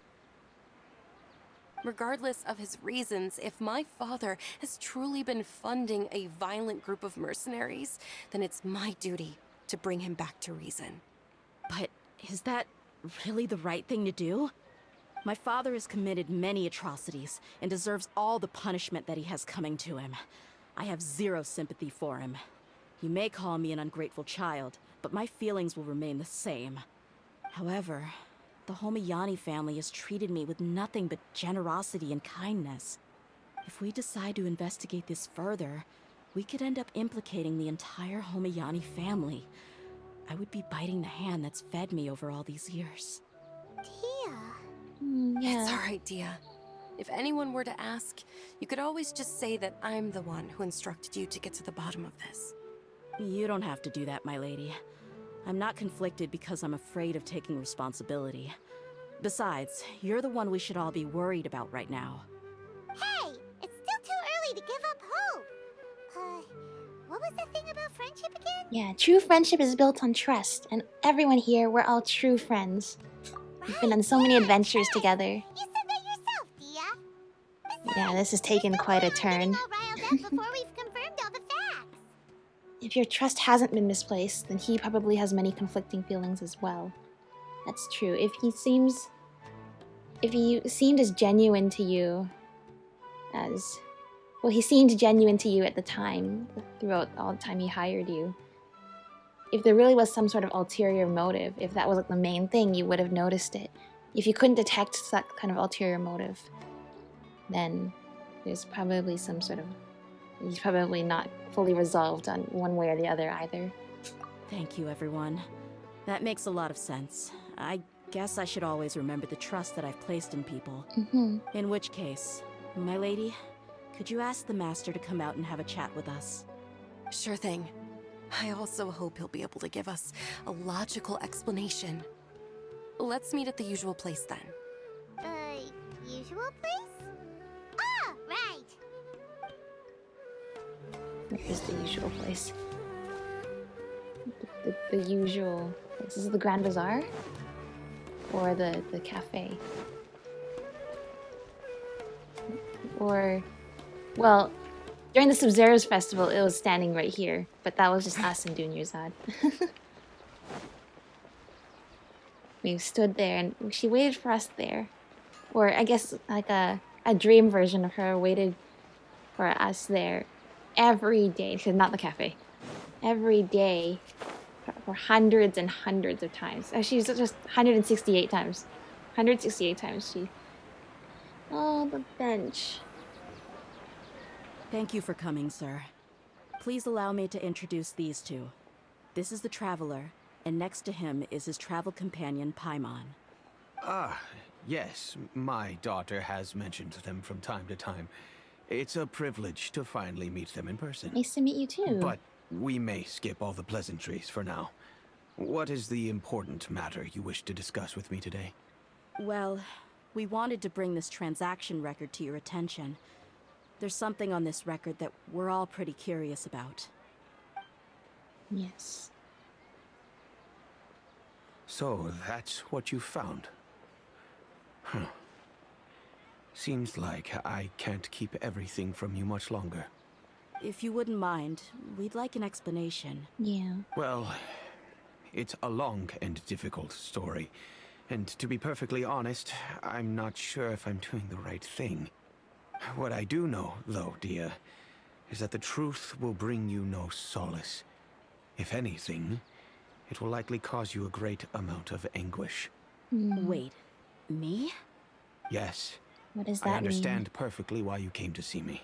Regardless of his reasons, if my father has truly been funding a violent group of mercenaries, then it's my duty to bring him back to reason. But is that really the right thing to do? My father has committed many atrocities and deserves all the punishment that he has coming to him. I have zero sympathy for him. You may call me an ungrateful child, but my feelings will remain the same. However, the Homayani family has treated me with nothing but generosity and kindness. If we decide to investigate this further, we could end up implicating the entire Homayani family. I would be biting the hand that's fed me over all these years. Dehya. Yeah. It's alright, Dehya. If anyone were to ask, you could always just say that I'm the one who instructed you to get to the bottom of this. You don't have to do that, my lady. I'm not conflicted because I'm afraid of taking responsibility. Besides, you're the one we should all be worried about right now. Hey, it's still too early to give up hope. What was the thing about friendship again? Yeah, true friendship is built on trust, and everyone here, we're all true friends. We've been on so many adventures together. You said that yourself, Dehya. Yeah, this has taken quite a turn. All riled up before we've confirmed all the facts. If your trust hasn't been misplaced, then he probably has many conflicting feelings as well. That's true. If he seemed as genuine to you as... Well, he seemed genuine to you at the time, throughout all the time he hired you. If there really was some sort of ulterior motive, if that was like the main thing, you would have noticed it. If you couldn't detect that kind of ulterior motive, then there's probably some sort of... He's probably not fully resolved on one way or the other either. Thank you, everyone. That makes a lot of sense. I Guess I should always remember the trust that I've placed in people. Mm-hmm. In which case, my lady, could you ask the master to come out and have a chat with us? Sure thing. I also hope he'll be able to give us a logical explanation. Let's meet at the usual place then. Usual place? Ah, right! Where's the usual place? The usual place. Is it the Grand Bazaar? Or the cafe? Or, well, during the Sub-Zero's festival, it was standing right here, but that was just us and Dunyarzad. We stood there and she waited for us there. Or I guess like a dream version of her waited for us there every day. Because not the cafe. Every day for hundreds and hundreds of times. She's just 168 times. 168 times she... Oh, the bench. Thank you for coming, sir. Please allow me to introduce these two. This is the Traveler, and next to him is his travel companion, Paimon. Ah, yes. My daughter has mentioned them from time to time. It's a privilege to finally meet them in person. Nice to meet you too. But we may skip all the pleasantries for now. What is the important matter you wish to discuss with me today? Well, we wanted to bring this transaction record to your attention. There's something on this record that we're all pretty curious about. Yes. So, that's what you found? Huh. Seems like I can't keep everything from you much longer. If you wouldn't mind, we'd like an explanation. Yeah. Well, it's a long and difficult story. And to be perfectly honest, I'm not sure if I'm doing the right thing. What I do know, though, Dehya, is that the truth will bring you no solace. If anything, it will likely cause you a great amount of anguish. Wait, me? Yes. What does that mean? I understand perfectly why you came to see me.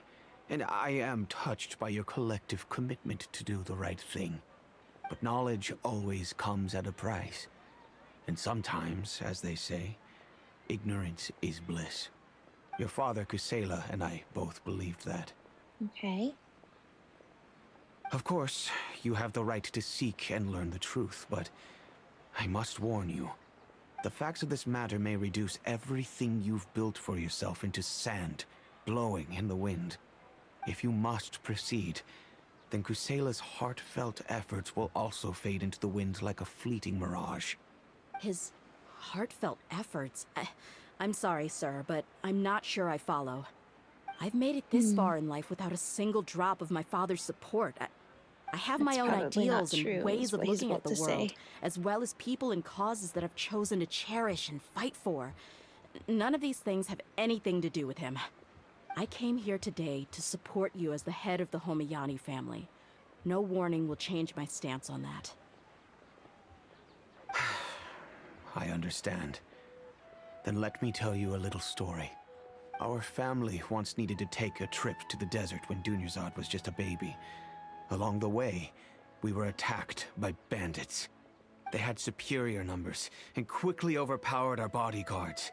And I am touched by your collective commitment to do the right thing. But knowledge always comes at a price. And sometimes, as they say, ignorance is bliss. Your father, Kusela, and I both believed that. Okay. Of course, you have the right to seek and learn the truth, but I must warn you. The facts of this matter may reduce everything you've built for yourself into sand, blowing in the wind. If you must proceed, then Kusela's heartfelt efforts will also fade into the wind like a fleeting mirage. His heartfelt efforts? I'm sorry, sir, but I'm not sure I follow. I've made it this far in life without a single drop of my father's support. I have my own ideals and ways of looking at the world, as well as people and causes that I've chosen to cherish and fight for. None of these things have anything to do with him. I came here today to support you as the head of the Homayani family. No warning will change my stance on that. I understand. Then let me tell you a little story. Our family once needed to take a trip to the desert when Dunyarzad was just a baby. Along the way, we were attacked by bandits. They had superior numbers and quickly overpowered our bodyguards.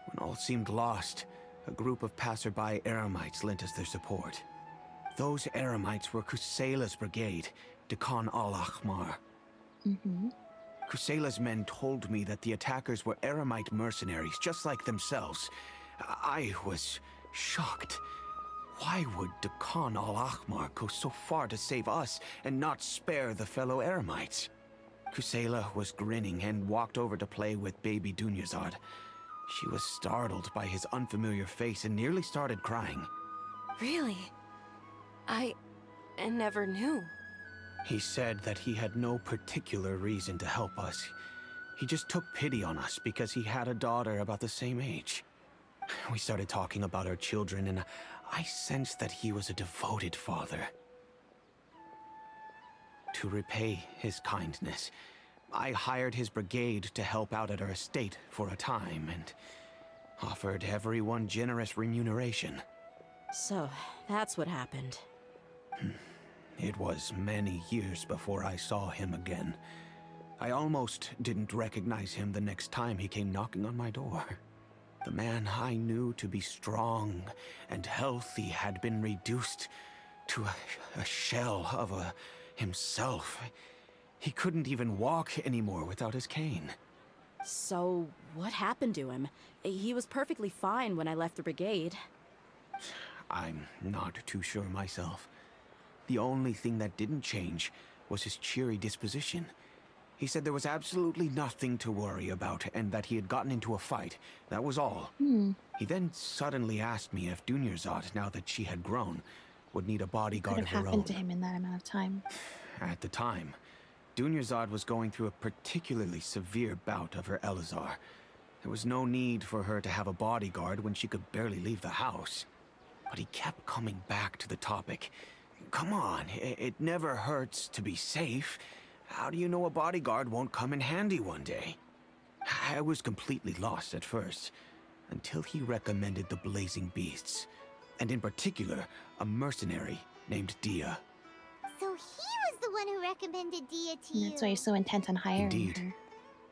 When all seemed lost, a group of passerby Eremites lent us their support. Those Eremites were Kusela's brigade, Dekhan al-Ahmar. Kusela's men told me that the attackers were Eremite mercenaries, just like themselves. I was shocked. Why would Dekhan al-Ahmar go so far to save us and not spare the fellow Eremites? Kusela was grinning and walked over to play with baby Dunyarzad. She was startled by his unfamiliar face and nearly started crying. Really? I never knew. He said that he had no particular reason to help us. He just took pity on us because he had a daughter about the same age. We started talking about our children, and I sensed that he was a devoted father. To repay his kindness, I hired his brigade to help out at our estate for a time, and offered everyone generous remuneration. So, that's what happened. It was many years before I saw him again. I almost didn't recognize him the next time he came knocking on my door. The man I knew to be strong and healthy had been reduced to a shell of himself. He couldn't even walk anymore without his cane. So, what happened to him? He was perfectly fine when I left the brigade. I'm not too sure myself. The only thing that didn't change was his cheery disposition. He said there was absolutely nothing to worry about and that he had gotten into a fight. That was all. He then suddenly asked me if Dunyarzad, now that she had grown, would need a bodyguard Could of have her happened own. to him in that amount of time. At the time, Dunyarzad was going through a particularly severe bout of her Elazar. There was no need for her to have a bodyguard when she could barely leave the house. But he kept coming back to the topic. Come on, it never hurts to be safe. How do you know a bodyguard won't come in handy one day? I was completely lost at first, until he recommended the Blazing Beasts, and in particular, a mercenary named Dehya. So he was the one who recommended Dehya to you. And that's why you're so intent on hiring Indeed. her.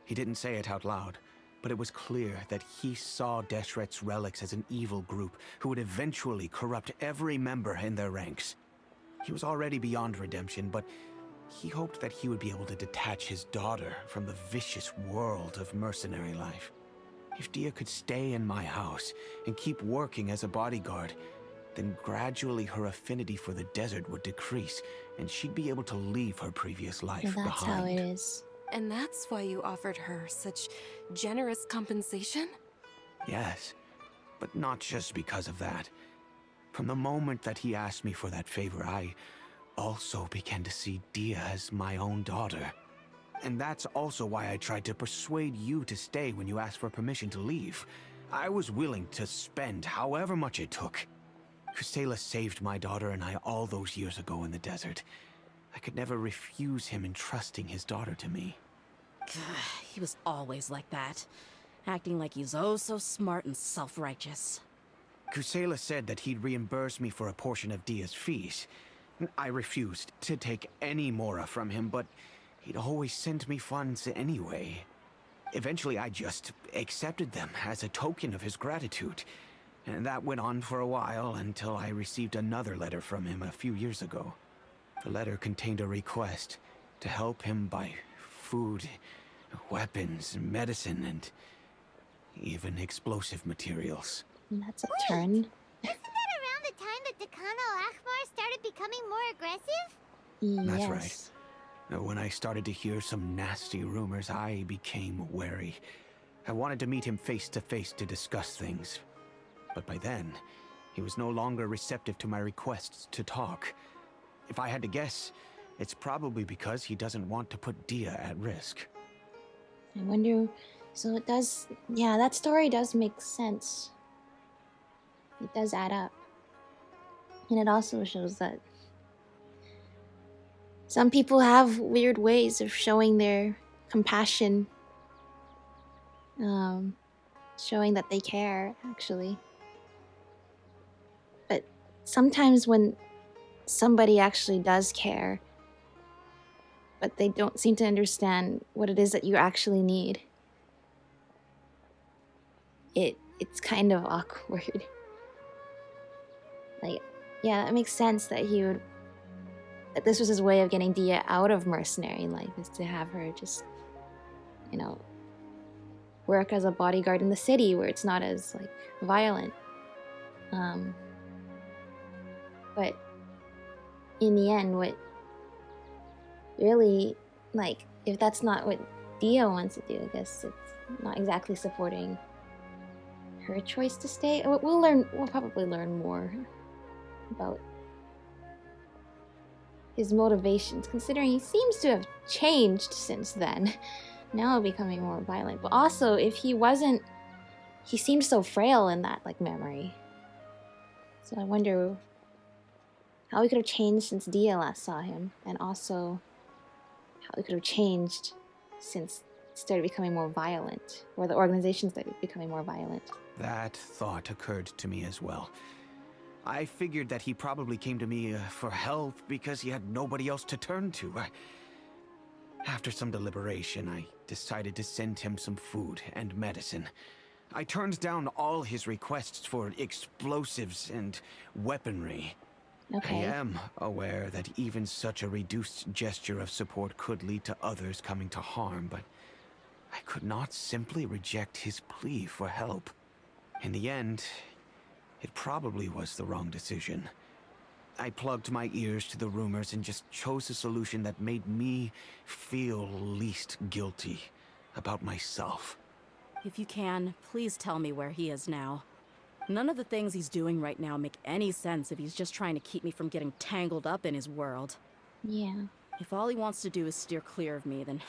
He didn't say it out loud, but it was clear that he saw Deshret's relics as an evil group who would eventually corrupt every member in their ranks. He was already beyond redemption, but he hoped that he would be able to detach his daughter from the vicious world of mercenary life. If Dehya could stay in my house and keep working as a bodyguard, then gradually her affinity for the desert would decrease, and she'd be able to leave her previous life So that's behind. how it is. And that's why you offered her such generous compensation? Yes, but not just because of that. From the moment that he asked me for that favor, I also began to see Dehya as my own daughter. And that's also why I tried to persuade you to stay when you asked for permission to leave. I was willing to spend however much it took. Kusela saved my daughter and I all those years ago in the desert. I could never refuse him entrusting his daughter to me. He was always like that, acting like he's oh so smart and self-righteous. Kusela said that he'd reimburse me for a portion of Dehya's fees. I refused to take any mora from him, but he'd always sent me funds anyway. Eventually, I just accepted them as a token of his gratitude. And that went on for a while until I received another letter from him a few years ago. The letter contained a request to help him buy food, weapons, medicine, and even explosive materials. And that's a turn. Isn't that around the time that Dekan al-Ahmar started becoming more aggressive? Yes. That's right. When I started to hear some nasty rumors, I became wary. I wanted to meet him face to face to discuss things. But by then, he was no longer receptive to my requests to talk. If I had to guess, it's probably because he doesn't want to put Dehya at risk. I wonder. So it does. Yeah, that story does make sense. It does add up. And it also shows that some people have weird ways of showing their compassion. Showing that they care, actually. But sometimes when somebody actually does care, but they don't seem to understand what it is that you actually need, it's kind of awkward. Like, yeah, that makes sense that that this was his way of getting Dehya out of mercenary life, is to have her just, work as a bodyguard in the city where it's not as, like, violent. But in the end, what really, like, if that's not what Dehya wants to do, I guess it's not exactly supporting her choice to stay. We'll probably learn more about his motivations, considering he seems to have changed since then, now becoming more violent. But also, if he seemed so frail in that, like, memory. So I wonder how he could have changed since Dehya last saw him, and also how he could have changed since it started becoming more violent, or the organization started becoming more violent. That thought occurred to me as well. I figured that he probably came to me for help because he had nobody else to turn to. After some deliberation, I decided to send him some food and medicine. I turned down all his requests for explosives and weaponry. Okay. I am aware that even such a reduced gesture of support could lead to others coming to harm, but I could not simply reject his plea for help. In the end, it probably was the wrong decision. I plugged my ears to the rumors and just chose a solution that made me feel least guilty about myself. If you can, please tell me where he is now. None of the things he's doing right now make any sense if he's just trying to keep me from getting tangled up in his world. Yeah. If all he wants to do is steer clear of me, then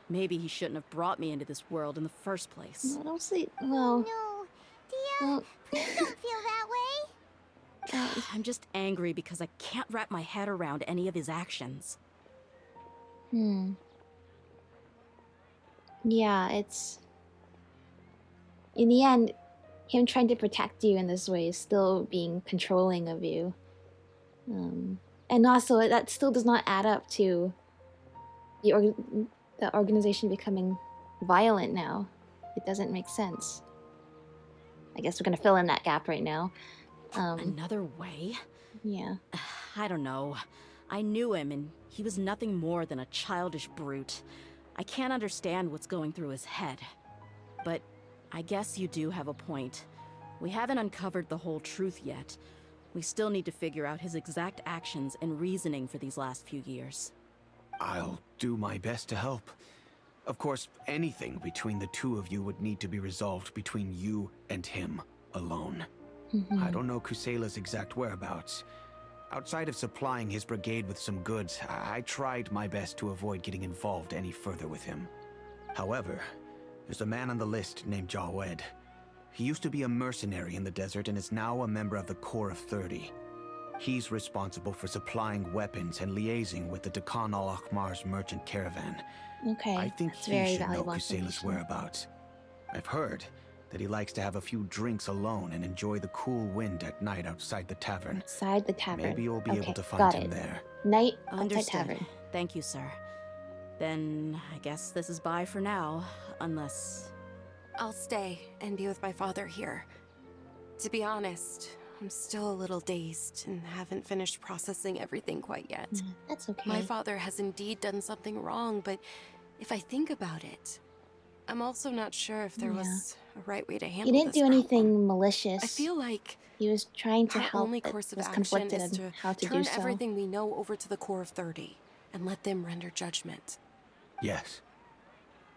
maybe he shouldn't have brought me into this world in the first place. I don't see. Well. No, Dehya, Well. please don't feel that way. I'm just angry because I can't wrap my head around any of his actions. Yeah, it's... In the end, him trying to protect you in this way is still being controlling of you. And also, that still does not add up to the organization becoming violent now. It doesn't make sense. I guess we're gonna fill in that gap right now. Another way? Yeah. I don't know. I knew him, and he was nothing more than a childish brute. I can't understand what's going through his head. But I guess you do have a point. We haven't uncovered the whole truth yet. We still need to figure out his exact actions and reasoning for these last few years. I'll do my best to help. Of course, anything between the two of you would need to be resolved between you and him alone. I don't know Kusela's exact whereabouts. Outside of supplying his brigade with some goods, I tried my best to avoid getting involved any further with him. However, there's a man on the list named Jawed. He used to be a mercenary in the desert and is now a member of the Corps of 30. He's responsible for supplying weapons and liaising with the Dakan al-Akhmar's merchant caravan. Okay. I think that's he very should know valuable Kusela's information. whereabouts. I've heard that he likes to have a few drinks alone and enjoy the cool wind at night outside the tavern. Outside the tavern. Maybe you'll be able to find got him it. there. Night outside Understood. tavern. Thank you, sir. Then I guess this is bye for now, unless... I'll stay and be with my father here. To be honest, I'm still a little dazed and haven't finished processing everything quite yet. That's okay. My father has indeed done something wrong, but if I think about it, I'm also not sure if there was a right way to handle He didn't this do anything problem. malicious. I feel like he was trying to our help, only but course of was action conflicted is on to how to turn do so. everything we know over to the Corps of 30 and let them render judgment. Yes.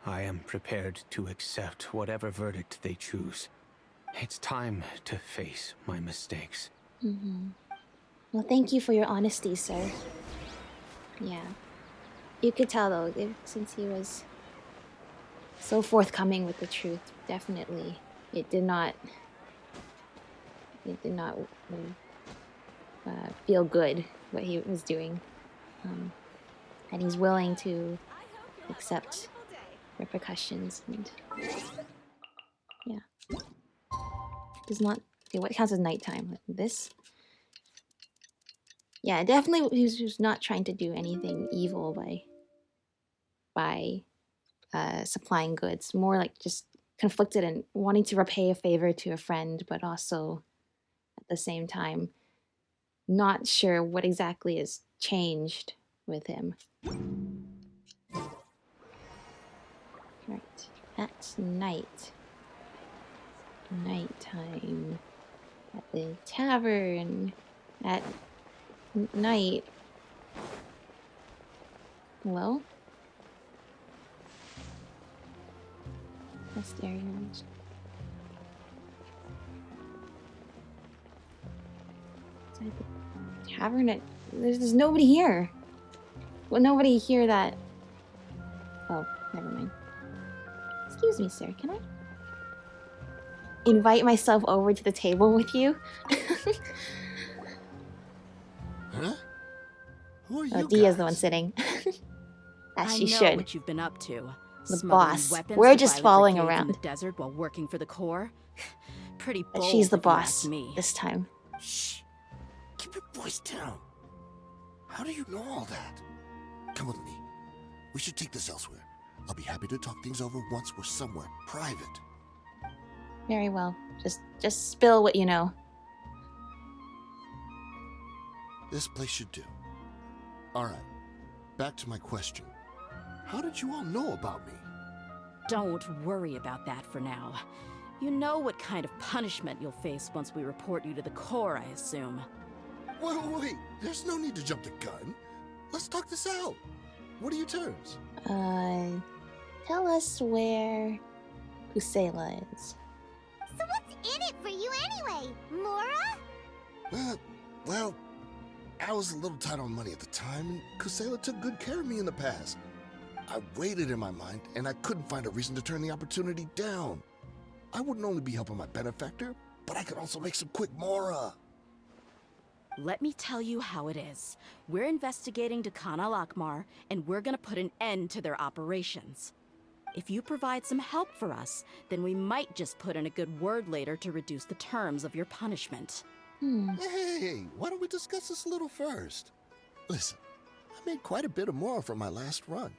I am prepared to accept whatever verdict they choose. It's time to face my mistakes. Well, thank you for your honesty, sir. Yeah. You could tell, though, since he was so forthcoming with the truth, definitely. It did not feel good, what he was doing. And he's willing to accept repercussions and yeah. Does not okay, what counts as nighttime? Like this? Yeah, definitely he was not trying to do anything evil by supplying goods. More like just conflicted and wanting to repay a favor to a friend, but also at the same time not sure what exactly has changed with him. Right. At night. Nighttime. At the tavern. At night. Hello? Rest areas. Inside the tavern. There's nobody here. Well, nobody here that. Oh, never mind. Excuse me, sir. Can I invite myself over to the table with you? Huh? Who are you Oh, Dia's the one guys? sitting. As I she know should. what you've been up to. The Smuggling boss. weapons We're to just violent following brigades in around. the desert while working for the Corps. Pretty But bold, she's the if you ask boss me. this time. Shh. Keep your voice down. How do you know all that? Come with me. We should take this elsewhere. I'll be happy to talk things over once we're somewhere private. Very well. Just spill what you know. This place should do. Alright, back to my question. How did you all know about me? Don't worry about that for now. You know what kind of punishment you'll face once we report you to the Corps, I assume. Wait, there's no need to jump the gun. Let's talk this out. What are your terms? Tell us where Kusela is. So what's in it for you anyway, Mora? Well, I was a little tight on money at the time, and Kusela took good care of me in the past. I weighed it in my mind, and I couldn't find a reason to turn the opportunity down. I wouldn't only be helping my benefactor, but I could also make some quick Mora. Let me tell you how it is. We're investigating Dekhan al-Akmar, and we're gonna put an end to their operations. If you provide some help for us, then we might just put in a good word later to reduce the terms of your punishment. Hey, why don't we discuss this a little first? Listen, I made quite a bit of Mora from my last run.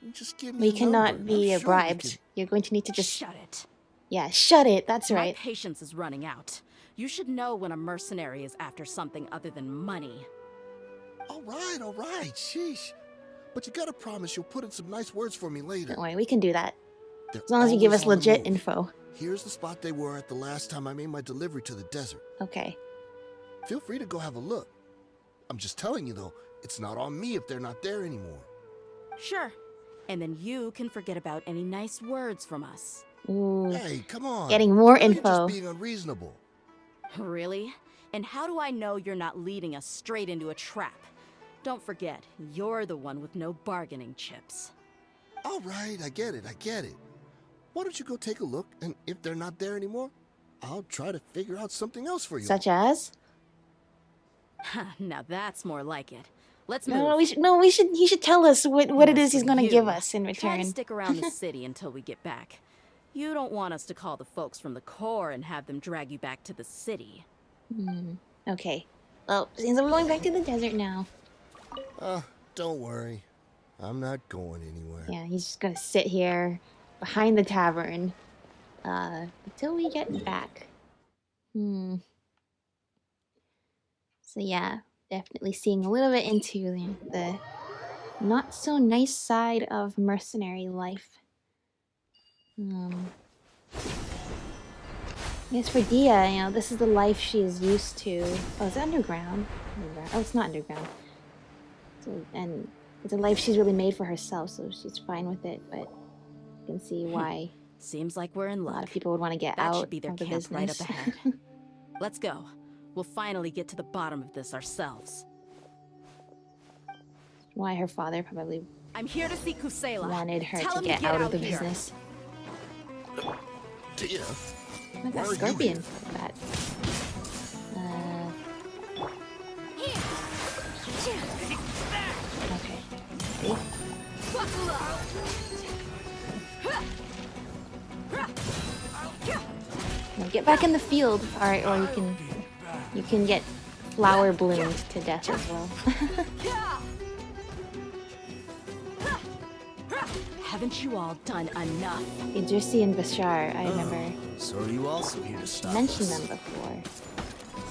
You just give me We a cannot number, and be I'm sure we bribed. can- You're going to need to just... Shut it. Yeah, shut it. That's My right. patience is running out. You should know when a mercenary is after something other than money. All right, sheesh. But you gotta promise you'll put in some nice words for me later. Don't worry, we can do that. They're As long as you give always us on the legit move. info. Here's the spot they were at the last time I made my delivery to the desert. Okay. Feel free to go have a look. I'm just telling you though, it's not on me if they're not there anymore. Sure. And then you can forget about any nice words from us. Ooh. Hey, come on. Getting more Now you're info. just being unreasonable. Really? And how do I know you're not leading us straight into a trap? Don't forget, you're the one with no bargaining chips. All right, I get it. Why don't you go take a look, and if they're not there anymore, I'll try to figure out something else for you. Such as? Now that's more like it. Let's move. No, he should tell us what it is he's gonna You. give us in Try return. to stick around the city until we get back. You don't want us to call the folks from the Corps and have them drag you back to the city. Okay. Well, since we're going back to the desert now. Don't worry. I'm not going anywhere. Yeah, he's just gonna sit here behind the tavern until we get back. So yeah, definitely seeing a little bit into the not so nice side of mercenary life. I guess for Dehya, this is the life she is used to. Oh, it's underground. Oh, it's not underground. And it's a life she's really made for herself, so she's fine with it. But you can see why Seems like we're in a luck. lot of people would want to get That out should be their of the camp right business. up ahead. Let's go. We'll finally get to the bottom of this ourselves. Why her father probably I'm here to see Kusela. wanted her Tell to him get get out of the here. business. Dehya, Oh, why that are you scorpion here? for that. Okay. See? Now get back in the field, alright, or you can get flower bloomed to death as well. Haven't you all done enough? Idrisi and Bashar, I remember So are you also here to stop mentioned us? them before.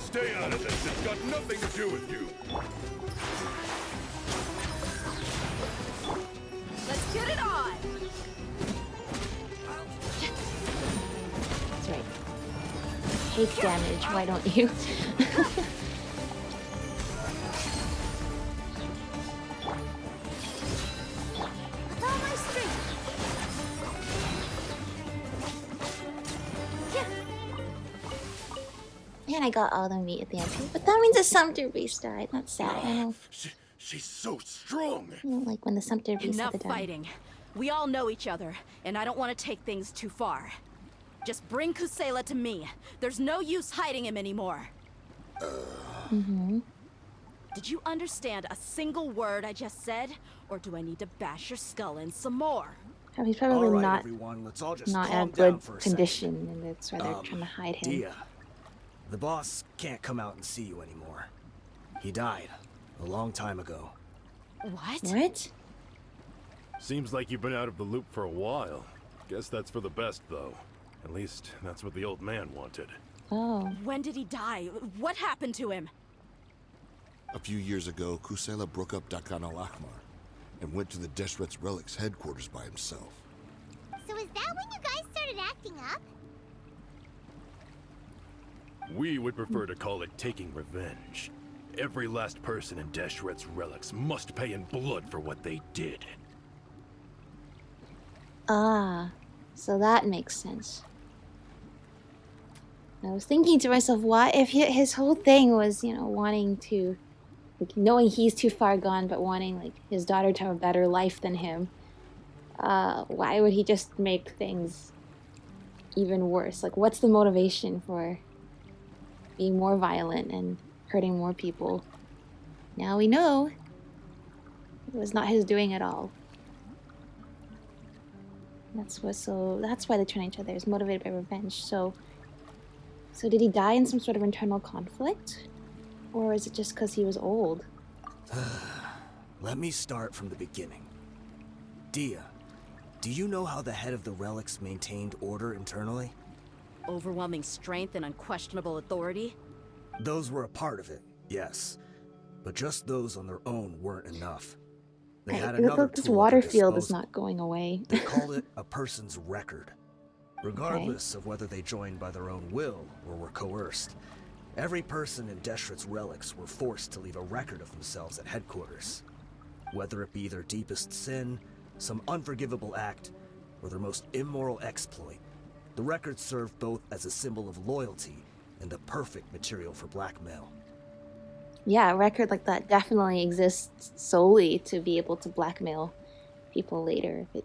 Stay out of this. It's got nothing to do with you. Let's get it on! That's right. Take damage, why don't you? With all my strength. And I got all the meat at the end. But that means the Sumpter Beast died. That's sad. She's so strong. I don't like when the Sumpter Beast Enough have to die. fighting. We all know each other, and I don't want to take things too far. Just bring Kusela to me. There's no use hiding him anymore. Did you understand a single word I just said? Or do I need to bash your skull in some more? Oh, he's All probably right, not everyone, let's all just in a calm down good for a condition, and that's why they're trying to hide him. Dehya, the boss can't come out and see you anymore. He died a long time ago. What? What? Seems like you've been out of the loop for a while. Guess that's for the best, though. At least, that's what the old man wanted. Oh. When did he die? What happened to him? A few years ago, Kusela broke up Dakan al-Ahmar and went to the Deshret's Relics headquarters by himself. So is that when you guys started acting up? We would prefer to call it taking revenge. Every last person in Deshret's Relics must pay in blood for what they did. Ah, so that makes sense. I was thinking to myself, what if his whole thing was, you know, wanting to, like, knowing he's too far gone, but wanting, like, his daughter to have a better life than him. Why would he just make things even worse? Like, what's the motivation for being more violent and hurting more people? Now we know it was not his doing at all. That's why they turn each other. Is motivated by revenge. So did he die in some sort of internal conflict, or is it just because he was old? Let me start from the beginning. Dehya, do you know how the head of the relics maintained order internally? Overwhelming strength and unquestionable authority? Those were a part of it, yes. But just those on their own weren't enough. They had another this tool at water their field is disposal. not going away. They called it a person's record. Regardless of whether they joined by their own will or were coerced, every person in Deshret's Relics were forced to leave a record of themselves at headquarters. Whether it be their deepest sin, some unforgivable act, or their most immoral exploit, the record served both as a symbol of loyalty and the perfect material for blackmail. Yeah, a record like that definitely exists solely to be able to blackmail people later if it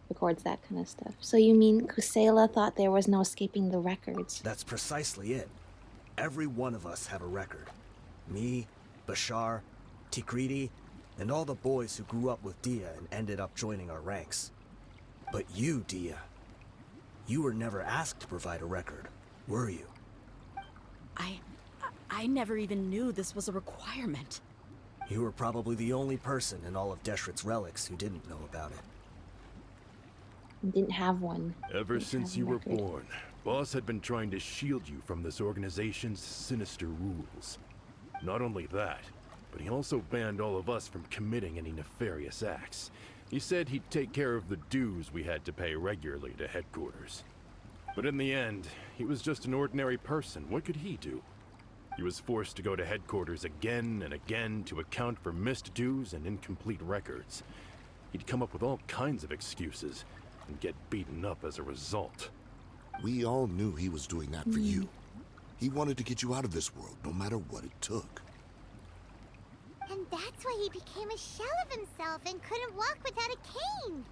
records that kind of stuff. So you mean Kusela thought there was no escaping the records? That's precisely it. Every one of us have a record. Me, Bashar, Tikriti, and all the boys who grew up with Dehya and ended up joining our ranks. But you, Dehya, you were never asked to provide a record, were you? I never even knew this was a requirement. You were probably the only person in all of Deshret's Relics who didn't know about it. Didn't have one. Ever Didn't since have a you were record. born, Boss had been trying to shield you from this organization's sinister rules. Not only that, but he also banned all of us from committing any nefarious acts. He said he'd take care of the dues we had to pay regularly to headquarters. But in the end, he was just an ordinary person. What could he do? He was forced to go to headquarters again and again to account for missed dues and incomplete records. He'd come up with all kinds of excuses and get beaten up as a result. We all knew he was doing that for you. He wanted to get you out of this world, no matter what it took. And that's why he became a shell of himself and couldn't walk without a cane.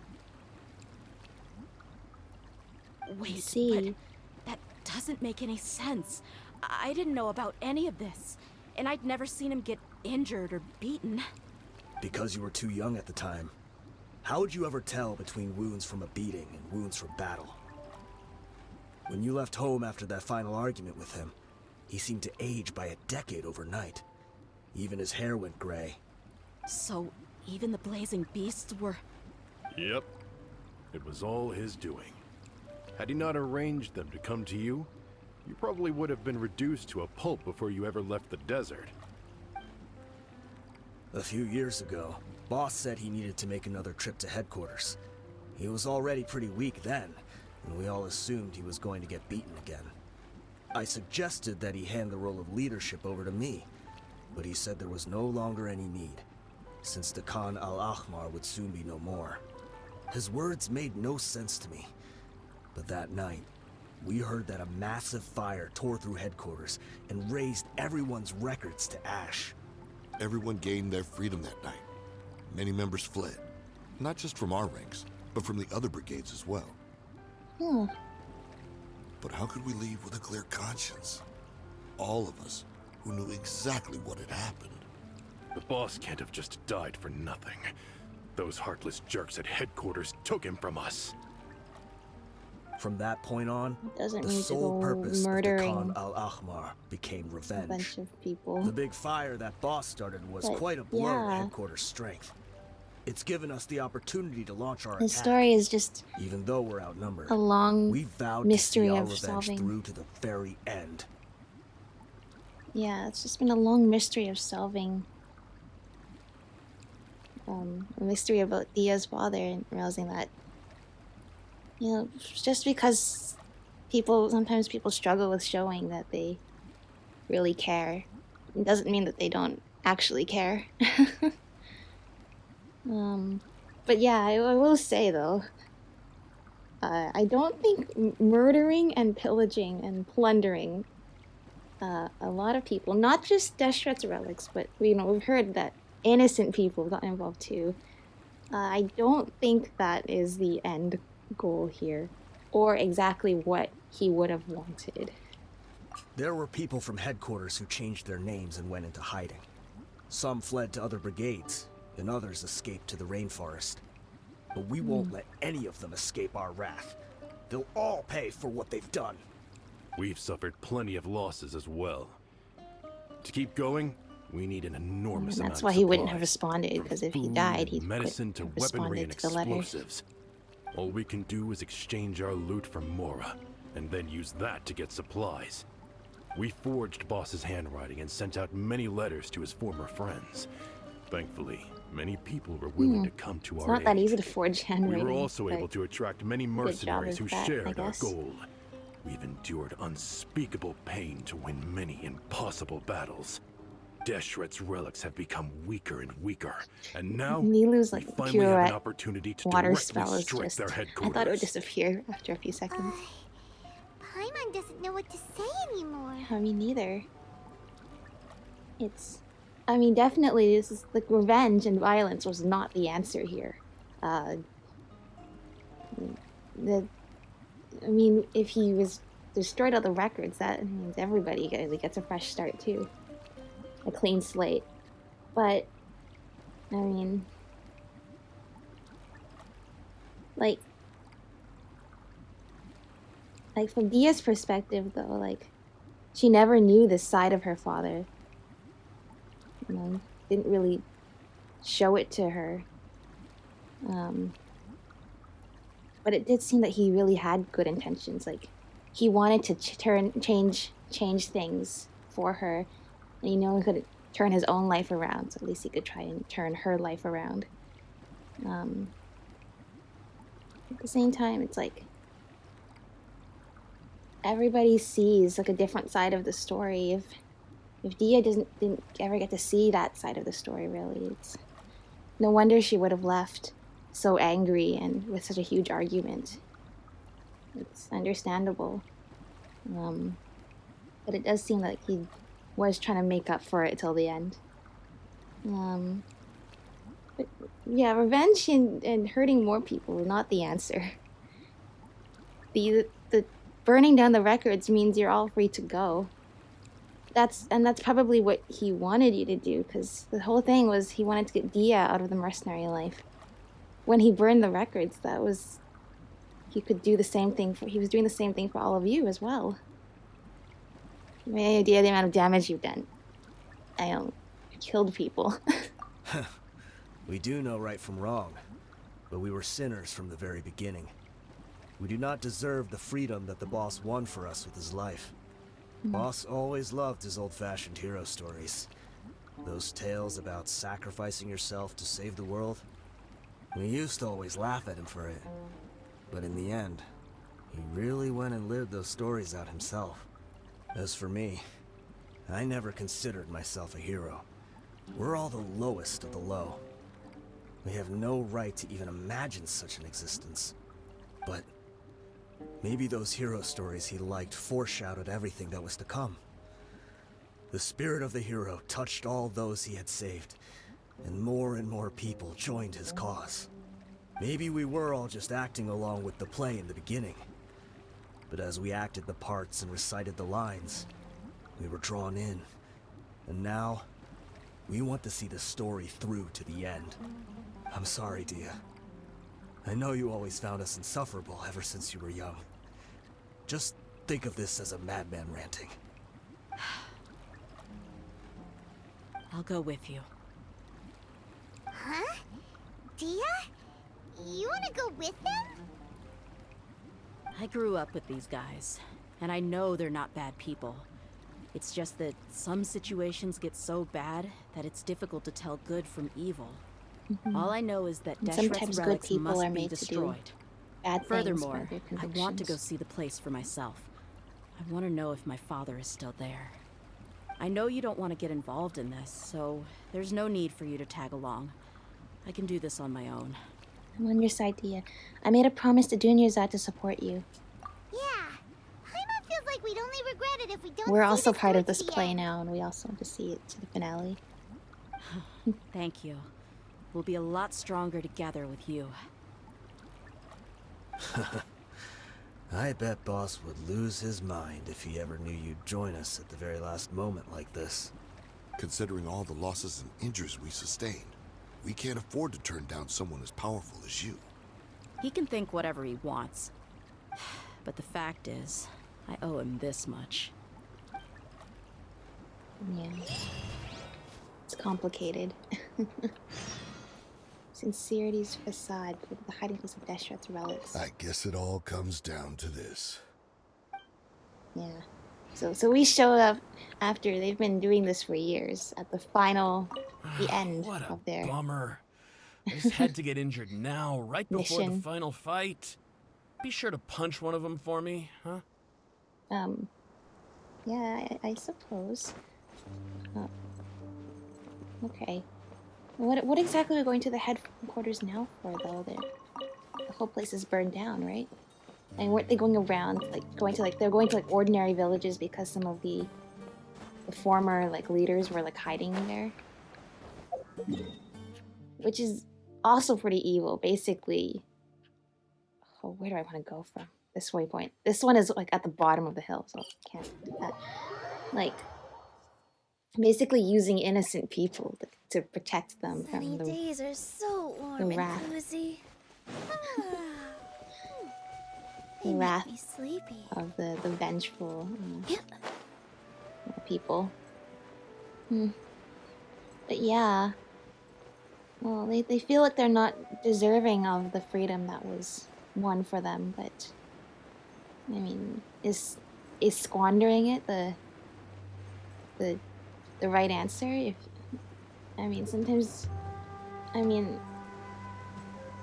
Wait, see. but that doesn't make any sense. I didn't know about any of this, and I'd never seen him get injured or beaten. Because you were too young at the time. How would you ever tell between wounds from a beating and wounds from battle? When you left home after that final argument with him, he seemed to age by a decade overnight. Even his hair went gray. So, even the blazing beasts were... Yep. It was all his doing. Had he not arranged them to come to you, you probably would have been reduced to a pulp before you ever left the desert. A few years ago, Boss said he needed to make another trip to headquarters. He was already pretty weak then, and we all assumed he was going to get beaten again. I suggested that he hand the role of leadership over to me, but he said there was no longer any need, since the Khan al-Ahmar would soon be no more. His words made no sense to me, but that night, we heard that a massive fire tore through headquarters and razed everyone's records to ash. Everyone gained their freedom that night. Many members fled, not just from our ranks, but from the other brigades as well. But how could we leave with a clear conscience? All of us who knew exactly what had happened. The boss can't have just died for nothing. Those heartless jerks at headquarters took him from us. From that point on, Doesn't the need to sole go purpose of the murdering Khan al-Ahmar became a revenge. bunch of people. The big fire that Boss started was But, quite a blow to yeah. headquarters strength. It's given us the opportunity to launch our The attack. story is just Even though we're outnumbered, a long we vowed mystery to see our of revenge solving. through to the very end. Yeah, it's just been a long mystery of solving. A mystery about Dehya's father and realizing that, you know, just because sometimes people struggle with showing that they really care, it doesn't mean that they don't actually care. But yeah, I will say though, I don't think murdering and pillaging and plundering a lot of people, not just Deshret's relics, but we've heard that innocent people got involved too. I don't think that is the end goal here, or exactly what he would have wanted. There were people from headquarters who changed their names and went into hiding. Some fled to other brigades, and others escaped to the rainforest. But we won't let any of them escape our wrath. They'll all pay for what they've done. We've suffered plenty of losses as well. To keep going, we need an enormous amount That's of why he wouldn't have supplies. responded, because if he Food, died, he medicine to have weaponry responded and to the letter. explosives. All we can do is exchange our loot for Mora, and then use that to get supplies. We forged Boss's handwriting and sent out many letters to his former friends. Thankfully, many people were willing to come to It's our not that aid. easy to forge handwriting. We were also but able to attract many job mercenaries is who that, I shared our guess. goal. We've endured unspeakable pain to win many impossible battles. Deshret's relics have become weaker and weaker, and now Nilu's we like finally have an pirouette opportunity to water directly spell is strike just... their I headquarters. thought it would disappear after a few seconds. Paimon doesn't know what to say anymore. I mean, neither. I mean, definitely, this is like revenge and violence was not the answer here. I mean, if he was destroyed all the records, that means everybody gets a fresh start too, a clean slate. But I mean, like from Dia's perspective, though, like she never knew this side of her father. You know, didn't really show it to her. But it did seem that he really had good intentions. Like, he wanted to change things for her, and he knew he could turn his own life around. So at least he could try and turn her life around. At the same time, it's like everybody sees like a different side of the story. If Dehya didn't ever get to see that side of the story, really, it's no wonder she would have left so angry and with such a huge argument. It's understandable. But it does seem like he was trying to make up for it till the end. But yeah, revenge and hurting more people were not the answer. The burning down the records means you're all free to go. That's probably what he wanted you to do, because the whole thing was he wanted to get Dehya out of the mercenary life. When he burned the records, he could do the same thing he was doing the same thing for all of you as well. You have any idea the amount of damage you've done? You killed people. We do know right from wrong, but we were sinners from the very beginning. We do not deserve the freedom that the boss won for us with his life. Boss always loved his old-fashioned hero stories. Those tales about sacrificing yourself to save the world. We used to always laugh at him for it. But in the end, he really went and lived those stories out himself. As for me, I never considered myself a hero. We're all the lowest of the low. We have no right to even imagine such an existence. But maybe those hero stories he liked foreshadowed everything that was to come. The spirit of the hero touched all those he had saved, and more people joined his cause. Maybe we were all just acting along with the play in the beginning. But as we acted the parts and recited the lines, we were drawn in. And now, we want to see the story through to the end. I'm sorry, Dehya. I know you always found us insufferable ever since you were young. Just think of this as a madman ranting. I'll go with you. Huh? Dehya? You wanna go with them? I grew up with these guys, and I know they're not bad people. It's just that some situations get so bad that it's difficult to tell good from evil. All I know is that And Deshret's sometimes good relics people must are be made to do destroyed. bad things. Furthermore, by their I want to go convictions. see the place for myself. I want to know if my father is still there. I know you don't want to get involved in this, so there's no need for you to tag along. I can do this on my own. I'm on your side, Dehya. I made a promise to Dunyarzad to support you. Yeah. Paimon feels like we'd only regret it if we don't We're see also this part of through to this the play end. now, and we also want to see it to the finale. Thank you. We'll be a lot stronger together with you. I bet Boss would lose his mind if he ever knew you'd join us at the very last moment like this. Considering all the losses and injuries we sustained, we can't afford to turn down someone as powerful as you. He can think whatever he wants. But the fact is, I owe him this much. Yeah. It's complicated. Sincerity's facade for the hiding place of Deshret's relics. I guess it all comes down to this. Yeah. So we show up after they've been doing this for years at the end What a of their bummer. I just had to get injured now, right before the mission. final fight. Be sure to punch one of them for me, huh? Yeah, I suppose. Okay. What exactly are we going to the headquarters now for, though? The whole place is burned down, right? And weren't they going around, they're going to ordinary villages because some of the former leaders were hiding there, which is also pretty evil. Basically, oh, where do I want to go from this waypoint? This one is at the bottom of the hill, so I can't do that. Basically using innocent people to protect them Sunny from the days are so warm wrath. and cozy. The They wrath make me sleepy. of the vengeful people. But yeah, well, they feel like they're not deserving of the freedom that was won for them. But I mean, is squandering it the right answer? Sometimes,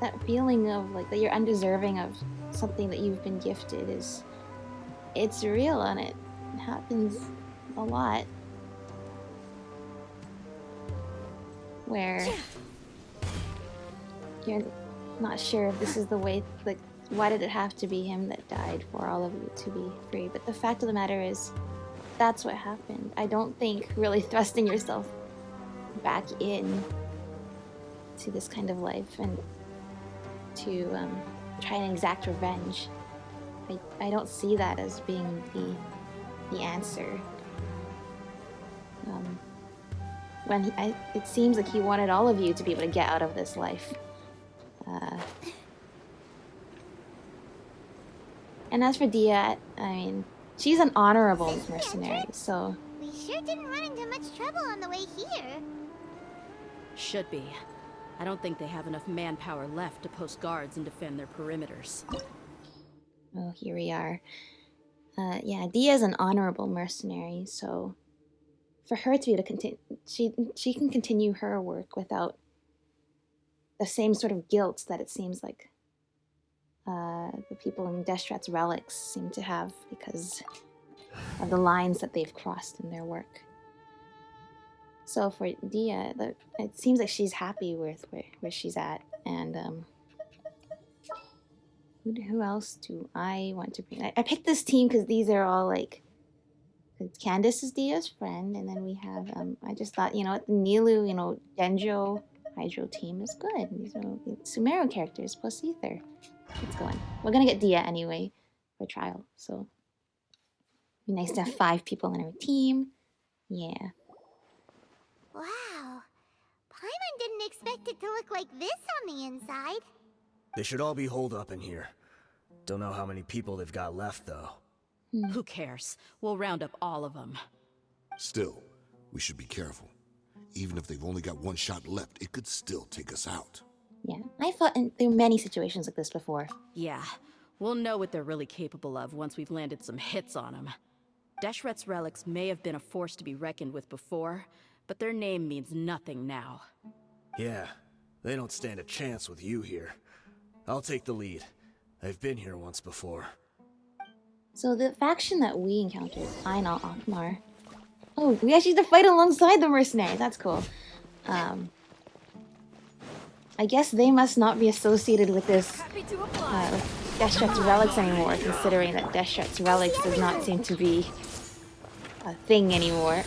that feeling of that you're undeserving of something that you've been gifted it's real, and it happens a lot. Where you're not sure if this is the way, why did it have to be him that died for all of you to be free? But the fact of the matter is, that's what happened. I don't think really thrusting yourself back in to this kind of life and to try and exact revenge, I don't see that as being the answer. It seems like he wanted all of you to be able to get out of this life. And as for Dehya, she's an honorable mercenary, so We sure didn't run into much trouble on the way here. Should be. I don't think they have enough manpower left to post guards and defend their perimeters. oh, here we are. Yeah, Dehya's an honorable mercenary, so for her to be able to continue, she can continue her work without the same sort of guilt that it seems like the people in Deshret's relics seem to have because of the lines that they've crossed in their work. So for Dehya, it seems like she's happy with where she's at. And who else do I want to bring? I picked this team because these are all Candace is Dehya's friend, and then we have I just thought, the Nilu, Genjo, Hydro team is good. These are Sumeru characters plus Ether. It's going. We're gonna get Dehya anyway for trial, so it'd be nice to have 5 people in our team. Yeah. Wow. Paimon didn't expect it to look like this on the inside. They should all be holed up in here. Don't know how many people they've got left, though. Who cares? We'll round up all of them. Still, we should be careful. Even if they've only got one shot left, it could still take us out. Yeah, I fought through many situations like this before. Yeah, we'll know what they're really capable of once we've landed some hits on them. Deshret's relics may have been a force to be reckoned with before, but their name means nothing now. Yeah, they don't stand a chance with you here. I'll take the lead. I've been here once before. So the faction that we encountered, Einal Akmar. Oh, we actually have to fight alongside the mercenary. That's cool. I guess they must not be associated with this Deshret's relics anymore, considering that Deshret's relics does not seem to be a thing anymore.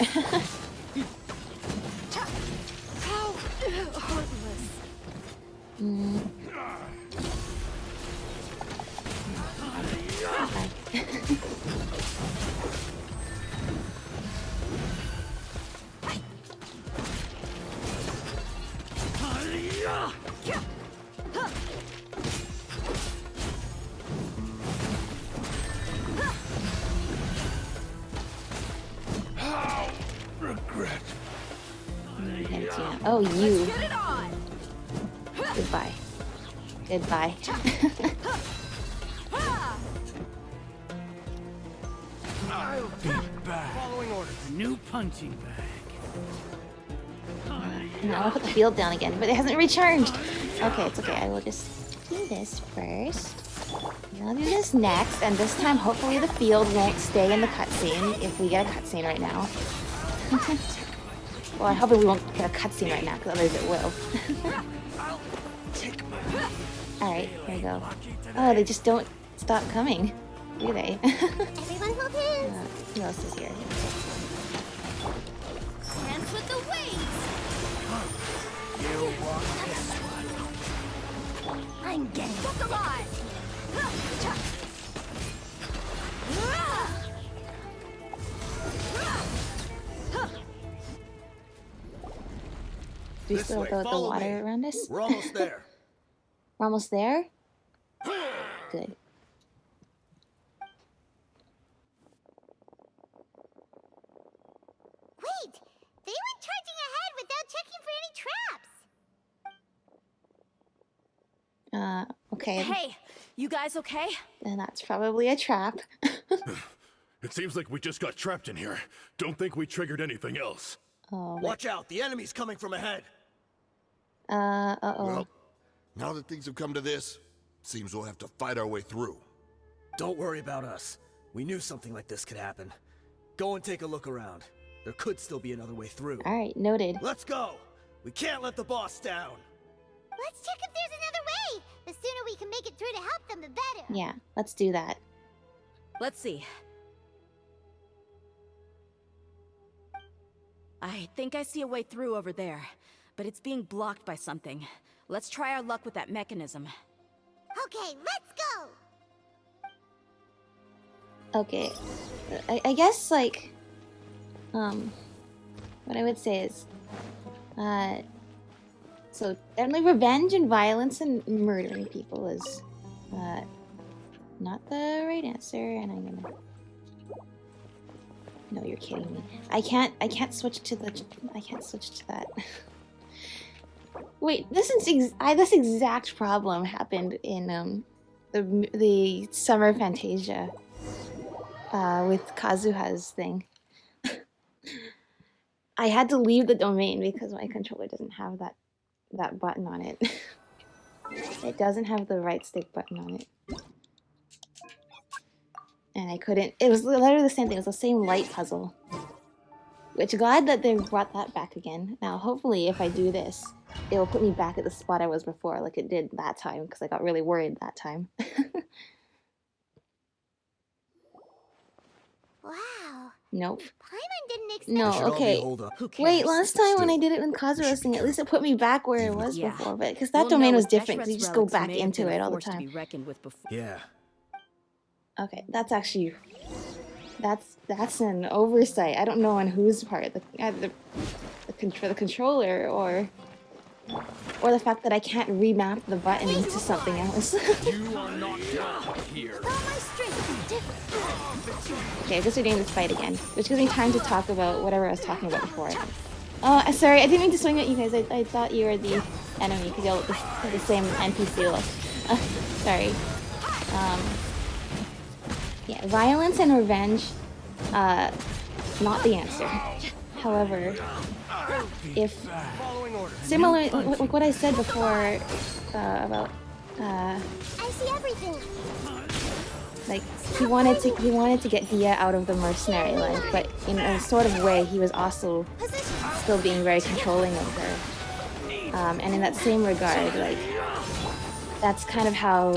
Regret. Oh, you. Goodbye. Goodbye. I'll be back. Following orders. New punching bag. Now I'll put the field down again, but it hasn't returned. Okay, it's okay. I will just do this first. And I'll do this next, and this time hopefully the field won't stay in the cutscene if we get a cutscene right now. Well, I hope we won't get a cutscene right now, because otherwise it will. Alright, here we go. Oh, they just don't stop coming, do they? Everyone hold hands. Who else is here? Hands with the wings. You walk this one. I'm getting book alive. Do we still go with the water around us? We're almost there. We're almost there? Good. Wait, they went charging ahead without checking for any traps. Okay. Hey, you guys okay? Then that's probably a trap. It seems like we just got trapped in here. Don't think we triggered anything else. Oh, Watch out, the enemy's coming from ahead. uh-oh. Well, now that things have come to this, seems we'll have to fight our way through. Don't worry about us. We knew something like this could happen. Go and take a look around. There could still be another way through. Alright, noted. Let's go! We can't let the boss down! Let's check if there's another way. The sooner we can make it through to help them, the better. Yeah, let's do that. Let's see. I think I see a way through over there, but it's being blocked by something. Let's try our luck with that mechanism. Okay, let's go. Okay. I guess, like, what I would say is, so definitely revenge and violence and murdering people is, not the right answer, and I'm gonna... No, you're kidding me. I can't switch to the... I can't switch to that. Wait, this exact problem happened in, the Summer Fantasia, with Kazuha's thing. I had to leave the domain because my controller doesn't have that button on it. It doesn't have the right stick button on it. And I couldn't... It was literally the same thing. It was the same light puzzle. Which, glad that they brought that back again. Now, hopefully, if I do this, it will put me back at the spot I was before, like it did that time, because I got really worried that time. Wow. Nope. Paimon didn't expect No, Should all be okay. holed up. Who cares? Wait, last time when I Still, did it in Kazuha's thing, at least it put me back where it was Yeah. before, but because that We'll domain know was what different, 'cause you Deshret's just go relics back may have into been a it all the force to be time. reckoned with before. Yeah. Okay, that's actually... That's an oversight. I don't know on whose part, either the controller or the fact that I can't remap the button into something else. You are not welcome here. all my strength. Okay, I guess we're doing this fight again, which gives me time to talk about whatever I was talking about before. Oh, sorry, I didn't mean to swing at you guys. I thought you were the enemy because they all have the same NPC look. Sorry. Yeah, violence and revenge, not the answer. However, if similar, like what I said before about, I see everything. like he wanted to get Dehya out of the mercenary life, but in a sort of way, he was also still being very controlling of her. And in that same regard, like that's kind of how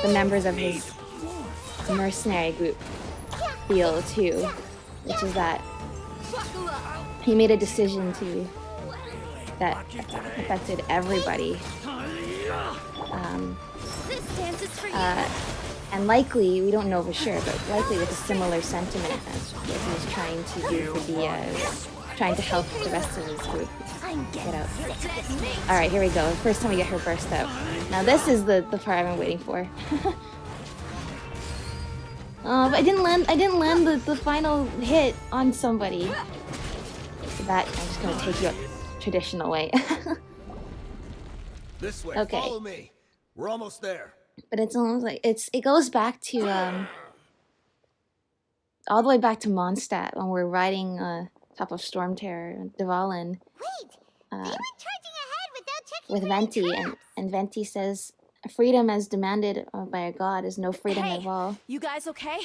the members of his mercenary group feel too, which is that he made a decision that affected everybody. And likely, we don't know for sure, but likely with a similar sentiment as what he was trying to do for Dehya, trying to help the rest of his group get out. Alright, here we go. First time we get her burst out. Now this is the part I've been waiting for. But I didn't land the final hit on somebody. So that, I'm just gonna take you a traditional way. This way, Okay. follow me. We're almost there. But it's almost like it goes back to all the way back to Mondstadt when we're riding top of Storm Terror, Dvalin. Wait! They went charging ahead without checking With their Venti, traps. and Venti says, freedom as demanded by a god is no freedom Hey, at all. you guys okay?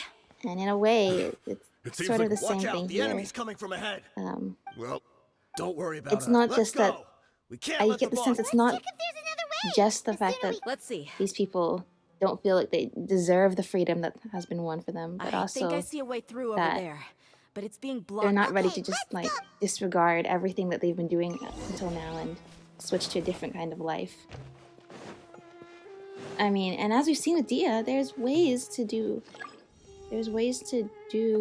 And in a way, It it's seems sort like of the watch same out, thing the here. enemy's coming from ahead. Well, don't worry about It's us. not Let's just go. that. We can't I let get the sense boss- it's not Check if there's another way. just the fact that Let's see. these people don't feel like they deserve the freedom that has been won for them, but I think also I see a way through over that there, but it's being blocked. they're not ready Okay, to just let's like go. disregard everything that they've been doing up until now and switch to a different kind of life. I mean, and as we've seen with Dehya, there's ways to do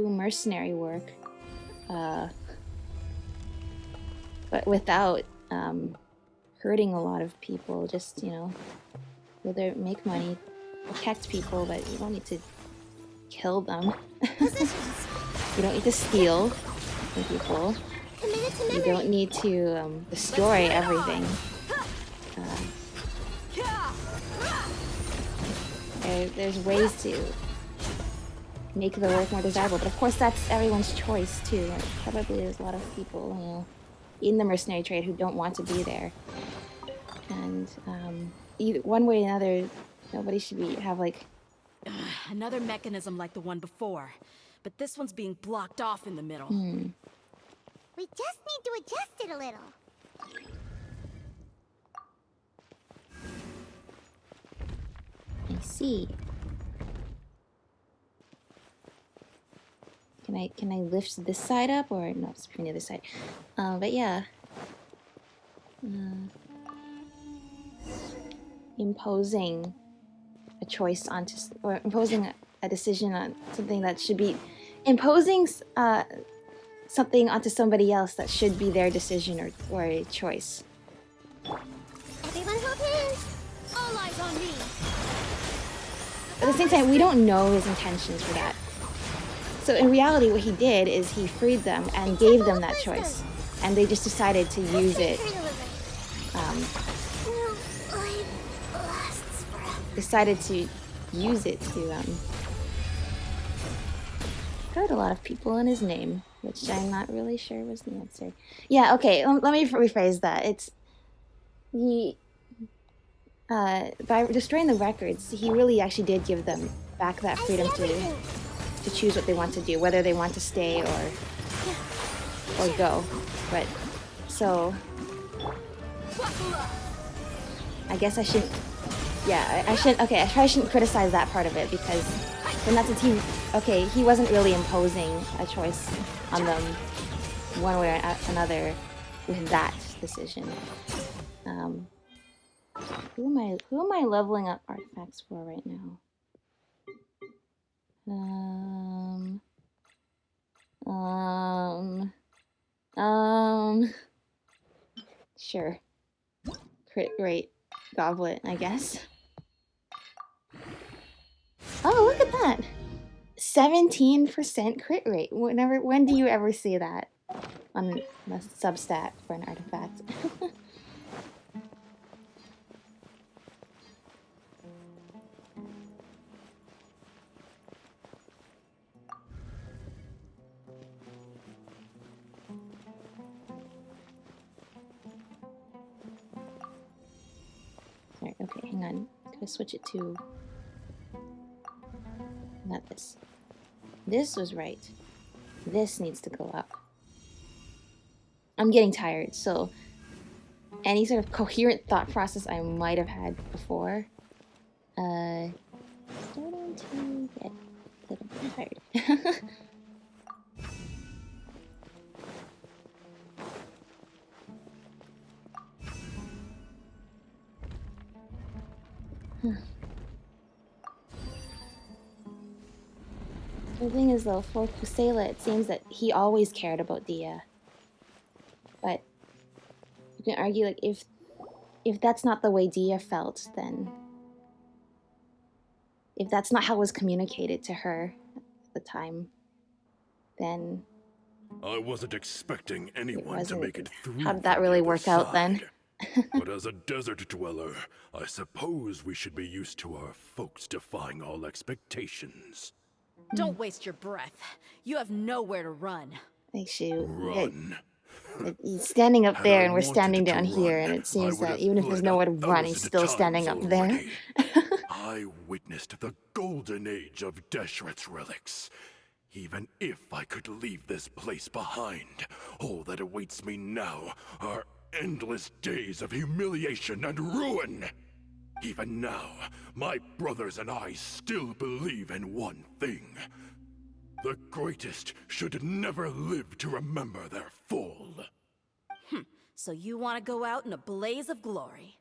mercenary work, but without hurting a lot of people. Just, you know, whether make money, protect people, but you don't need to kill them. You don't need to steal from people. Committed to You memory. don't need to destroy everything. There's ways to make the work more desirable, but of course that's everyone's choice too. Like, probably there's a lot of people, you know, in the mercenary trade who don't want to be there, and either one way or another, nobody should have like. Another mechanism like the one before, but this one's being blocked off in the middle. We just need to adjust it a little. I see. Can I lift this side up, or no? It's from the other side. But yeah. Imposing a choice onto, or imposing a decision on something that should be, imposing something onto somebody else that should be their decision or a choice. Everyone hold hands. All eyes on me. At the same time, we don't know his intentions for that. So in reality, what he did is he freed them and gave them that choice, and they just decided to use it. Decided to use it to hurt a lot of people in his name, which I'm not really sure was the answer. Yeah, okay. Let me rephrase that. It's he. By destroying the records, he really actually did give them back that freedom to choose what they want to do, whether they want to stay or go. But so I guess I shouldn't. Yeah, I shouldn't. Okay, I probably shouldn't criticize that part of it, because then that's a team. Okay, he wasn't really imposing a choice on them one way or another with that decision. Who am I leveling up artifacts for right now? Sure. Crit rate goblet, I guess. Oh, look at that! 17% crit rate. When do you ever see that on a substat for an artifact? Alright, okay, hang on. Gotta switch it to... Not this. This was right. This needs to go up. I'm getting tired, so any sort of coherent thought process I might have had before, starting to get a little bit tired. The thing is, though, for Kusela, it seems that he always cared about Dehya. But you can argue, like, if that's not the way Dehya felt, then if that's not how it was communicated to her at the time, then I wasn't expecting anyone to make it through. How did that really work out then? But as a desert dweller, I suppose we should be used to our folks defying all expectations. Don't waste your breath. You have nowhere to run. Like, shoot. Run. He's standing up Had there I and we're wanted standing to down here, run, and it seems I would that have even if there's fled nowhere to run, he's 1,000 still standing up times there. already. I witnessed the golden age of Deshret's relics. Even if I could leave this place behind, all that awaits me now are endless days of humiliation and ruin. Even now, my brothers and I still believe in one thing. The greatest should never live to remember their fall. So you want to go out in a blaze of glory?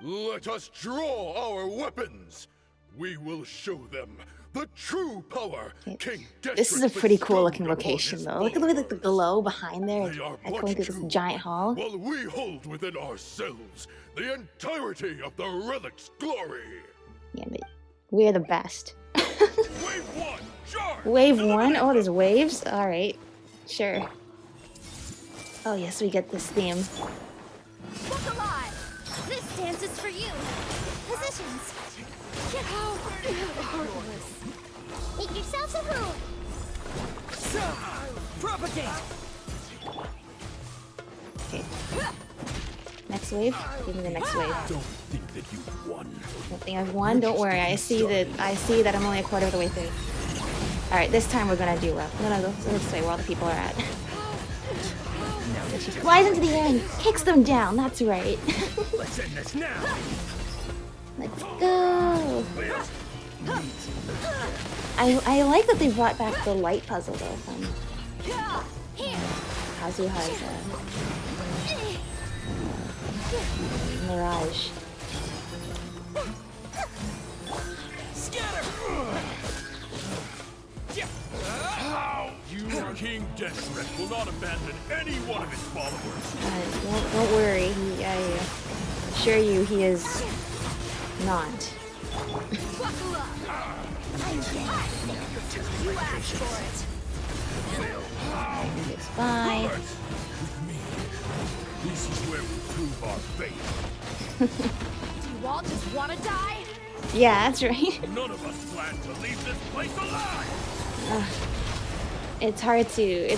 Let us draw our weapons. We will show them the true power King Deshret This is a pretty cool looking bestowed upon location, his though. Look at the glow behind there, They are echoing through this but giant two, hall. while we hold within ourselves the entirety of the relic's glory. Yeah, but we're the best. Wave one, charge! Wave one? Oh, there's waves? Alright. Sure. Oh, yes, we get this theme. Look alive! This dance is for you. Positions. Get out. Heartless. Make yourselves a room. Propagate! Okay. Next wave? Give me the next wave. Don't think that you've won. Don't think I've won? Don't worry, I see that I'm only a quarter of the way through. Alright, this time we're gonna do well. I'm gonna go this way where all the people are at. She flies into the air and kicks them down, that's right. Let's end this now! Let's go! I like that they brought back the light puzzle though from Kazuha's Mirage. You, King Deshret, will not abandon any one of his followers. Don't worry, I assure you he is not. It's fine. With me, this is where we prove our faith. Do you all just want to die? Yeah, that's right. None of us plan to leave this place alive. It's hard to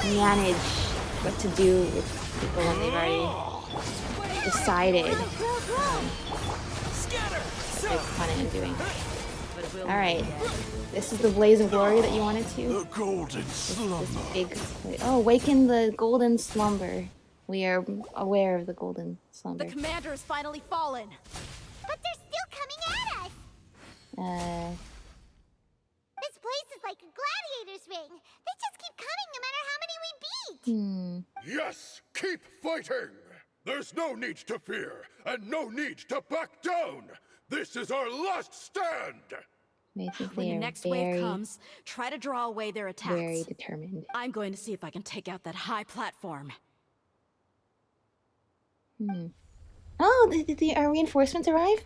manage what to do with people when they've already decided what they're planning on doing. Alright. This is the blaze of glory that you wanted to? The golden slumber. Awaken the golden slumber. We are aware of the golden slumber. The commander has finally fallen. But they're still coming at us. This place is like a gladiator's ring. They just keep coming no matter how many we beat. Yes, keep fighting. There's no need to fear and no need to back down. This is our last stand. I think When they the are next wave very, comes, try to draw away their attacks. very determined. I'm going to see if I can take out that high platform. Oh, did our reinforcements arrive?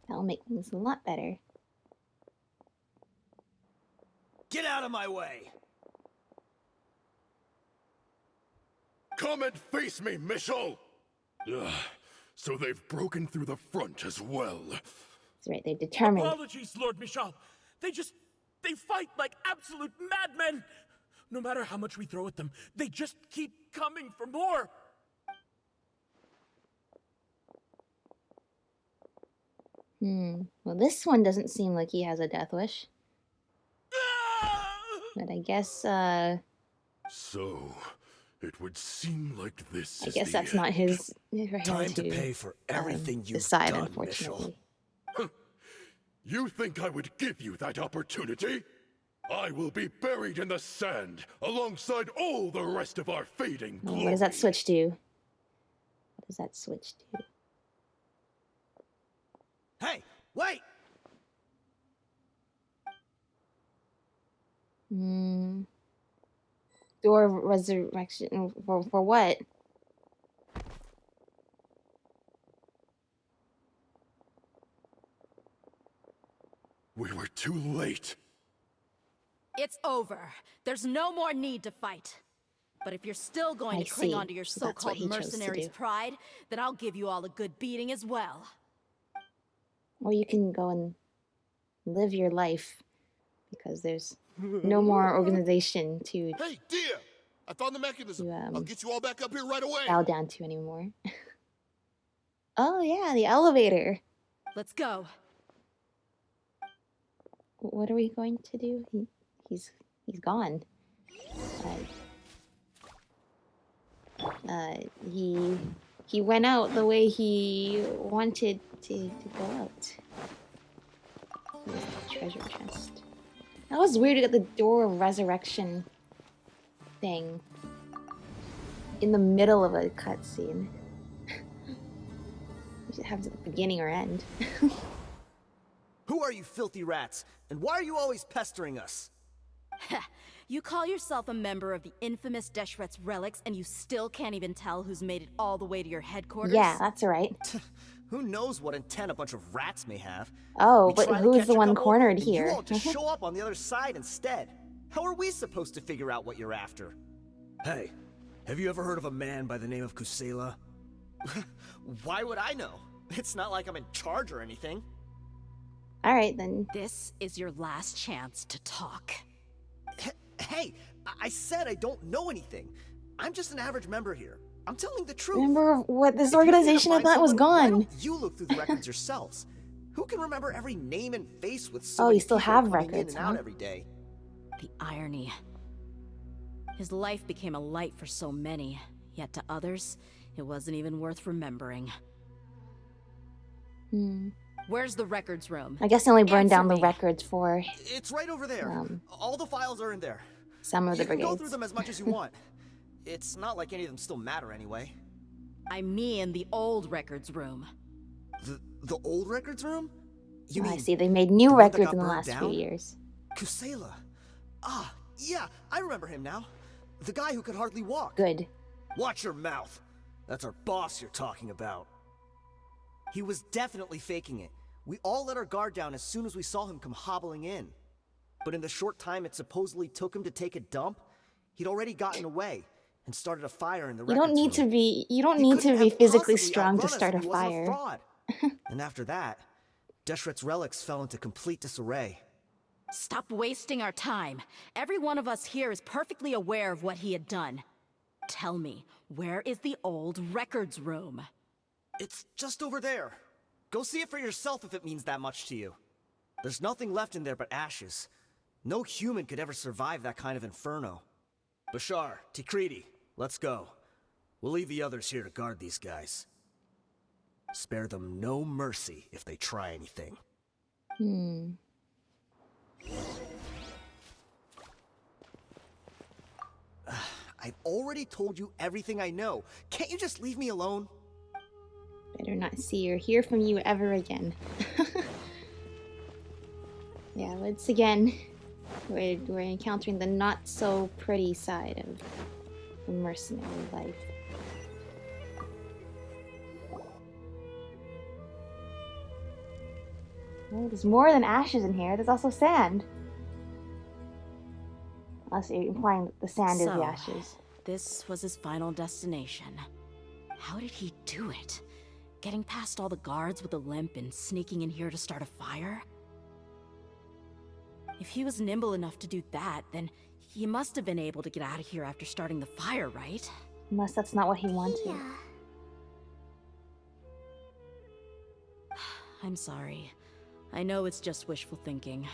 That'll make things a lot better. Get out of my way! Come and face me, Michel. So they've broken through the front as well. That's right, they're determined. Apologies, Lord Michal. They fight like absolute madmen. No matter how much we throw at them, they just keep coming for more! Well, this one doesn't seem like he has a death wish. But I guess, So, it would seem like this I is guess the that's not end. his for him Time to pay for everything you've decide, done, unfortunately. You think I would give you that opportunity? I will be buried in the sand alongside all the rest of our fading Oh, glory. what does that switch do? What does that switch do? Hey, wait! Door of resurrection for what? We were too late. It's over. There's no more need to fight. But if you're still going I to cling see. on to your So that's what so-called he chose to mercenary's do. pride, then I'll give you all a good beating as well. Or you can go and live your life because there's no more organization to Hey, Dehya! I found the mechanism. I'll get you all back up here right away. bow down to anymore. Oh yeah, the elevator. Let's go. What are we going to do? He's gone. He went out the way he wanted to go out. Here's the treasure chest. That was weird to get the door of resurrection thing in the middle of a cutscene. It happens at the beginning or end. Who are you filthy rats? And why are you always pestering us? You call yourself a member of the infamous Deshret's relics, and you still can't even tell who's made it all the way to your headquarters? Yeah, that's right. Who knows what intent a bunch of rats may have? Oh, We but try to who's catch the a one couple, cornered and here? You all just show up on the other side instead. How are we supposed to figure out what you're after? Hey, have you ever heard of a man by the name of Kusela? Why would I know? It's not like I'm in charge or anything. All right, then. This is your last chance to talk. Hey, I said I don't know anything. I'm just an average member here. I'm telling the truth. Remember what this If you need to organization I find thought was someone, why gone. don't you look through the records yourselves? Who can remember every name and face with Oh, so you many still people have coming records, in and out huh? every day? The irony. His life became a light for so many, yet to others, it wasn't even worth remembering. Where's the records room? I guess they only burned Answer down the me. records for It's right over there. All the files are in there. some of the You can go brigades. through them as much as you want. It's not like any of them still matter anyway. I mean the old records room. The old records room? You Oh, I mean see. They made new the one that records got in the burned last few down? years. Kusela? Ah, yeah, I remember him now. The guy who could hardly walk. Good. Watch your mouth. That's our boss you're talking about. He was definitely faking it. We all let our guard down as soon as we saw him come hobbling in. But in the short time it supposedly took him to take a dump, he'd already gotten away and started a fire in the You don't records need room. to be. You don't He need to couldn't be have physically possibly strong to outrun us start a if he wasn't fire. fraud. And after that, Deshret's relics fell into complete disarray. Stop wasting our time. Every one of us here is perfectly aware of what he had done. Tell me, where is the old records room? It's just over there. Go see it for yourself if it means that much to you. There's nothing left in there but ashes. No human could ever survive that kind of inferno. Bashar, Tikriti, let's go. We'll leave the others here to guard these guys. Spare them no mercy if they try anything. I've already told you everything I know. Can't you just leave me alone? Better not see or hear from you ever again. Yeah, once again, we're encountering the not so pretty side of the mercenary life. Oh, there's more than ashes in here. There's also sand. Unless you're implying that the sand is the So, ashes. This was his final destination. How did he do it? Getting past all the guards with a limp and sneaking in here to start a fire? If he was nimble enough to do that, then He must have been able to get out of here after starting the fire, right? Unless that's not what he wanted. Yeah. I'm sorry. I know it's just wishful thinking.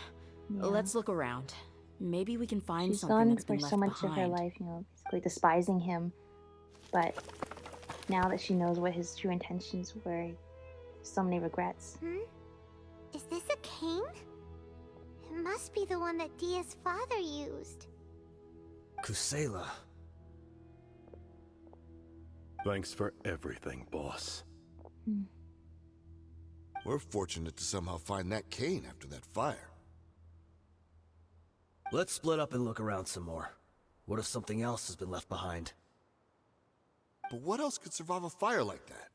Yeah. Let's look around. Maybe we can find She's something gone that's for been left so much behind. of her life, you know, basically despising him. But now that she knows what his true intentions were, so many regrets. Is this a cane? It must be the one that Dia's father used. Kusela. Thanks for everything, boss. We're fortunate to somehow find that cane after that fire. Let's split up and look around some more. What if something else has been left behind? But what else could survive a fire like that?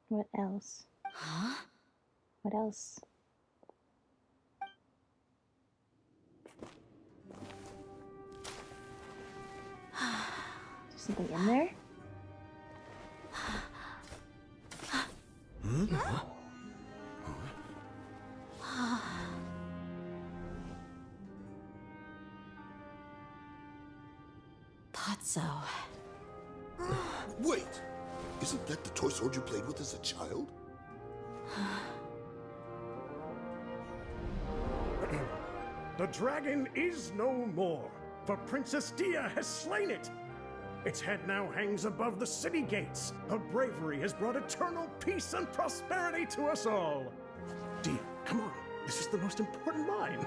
What else? Huh? What else? Is there something in there? Thought so. Wait! Isn't that the toy sword you played with as a child? The dragon is no more, for Princess Dehya has slain it. Its head now hangs above the city gates. Her bravery has brought eternal peace and prosperity to us all. Dehya, come on. This is the most important line.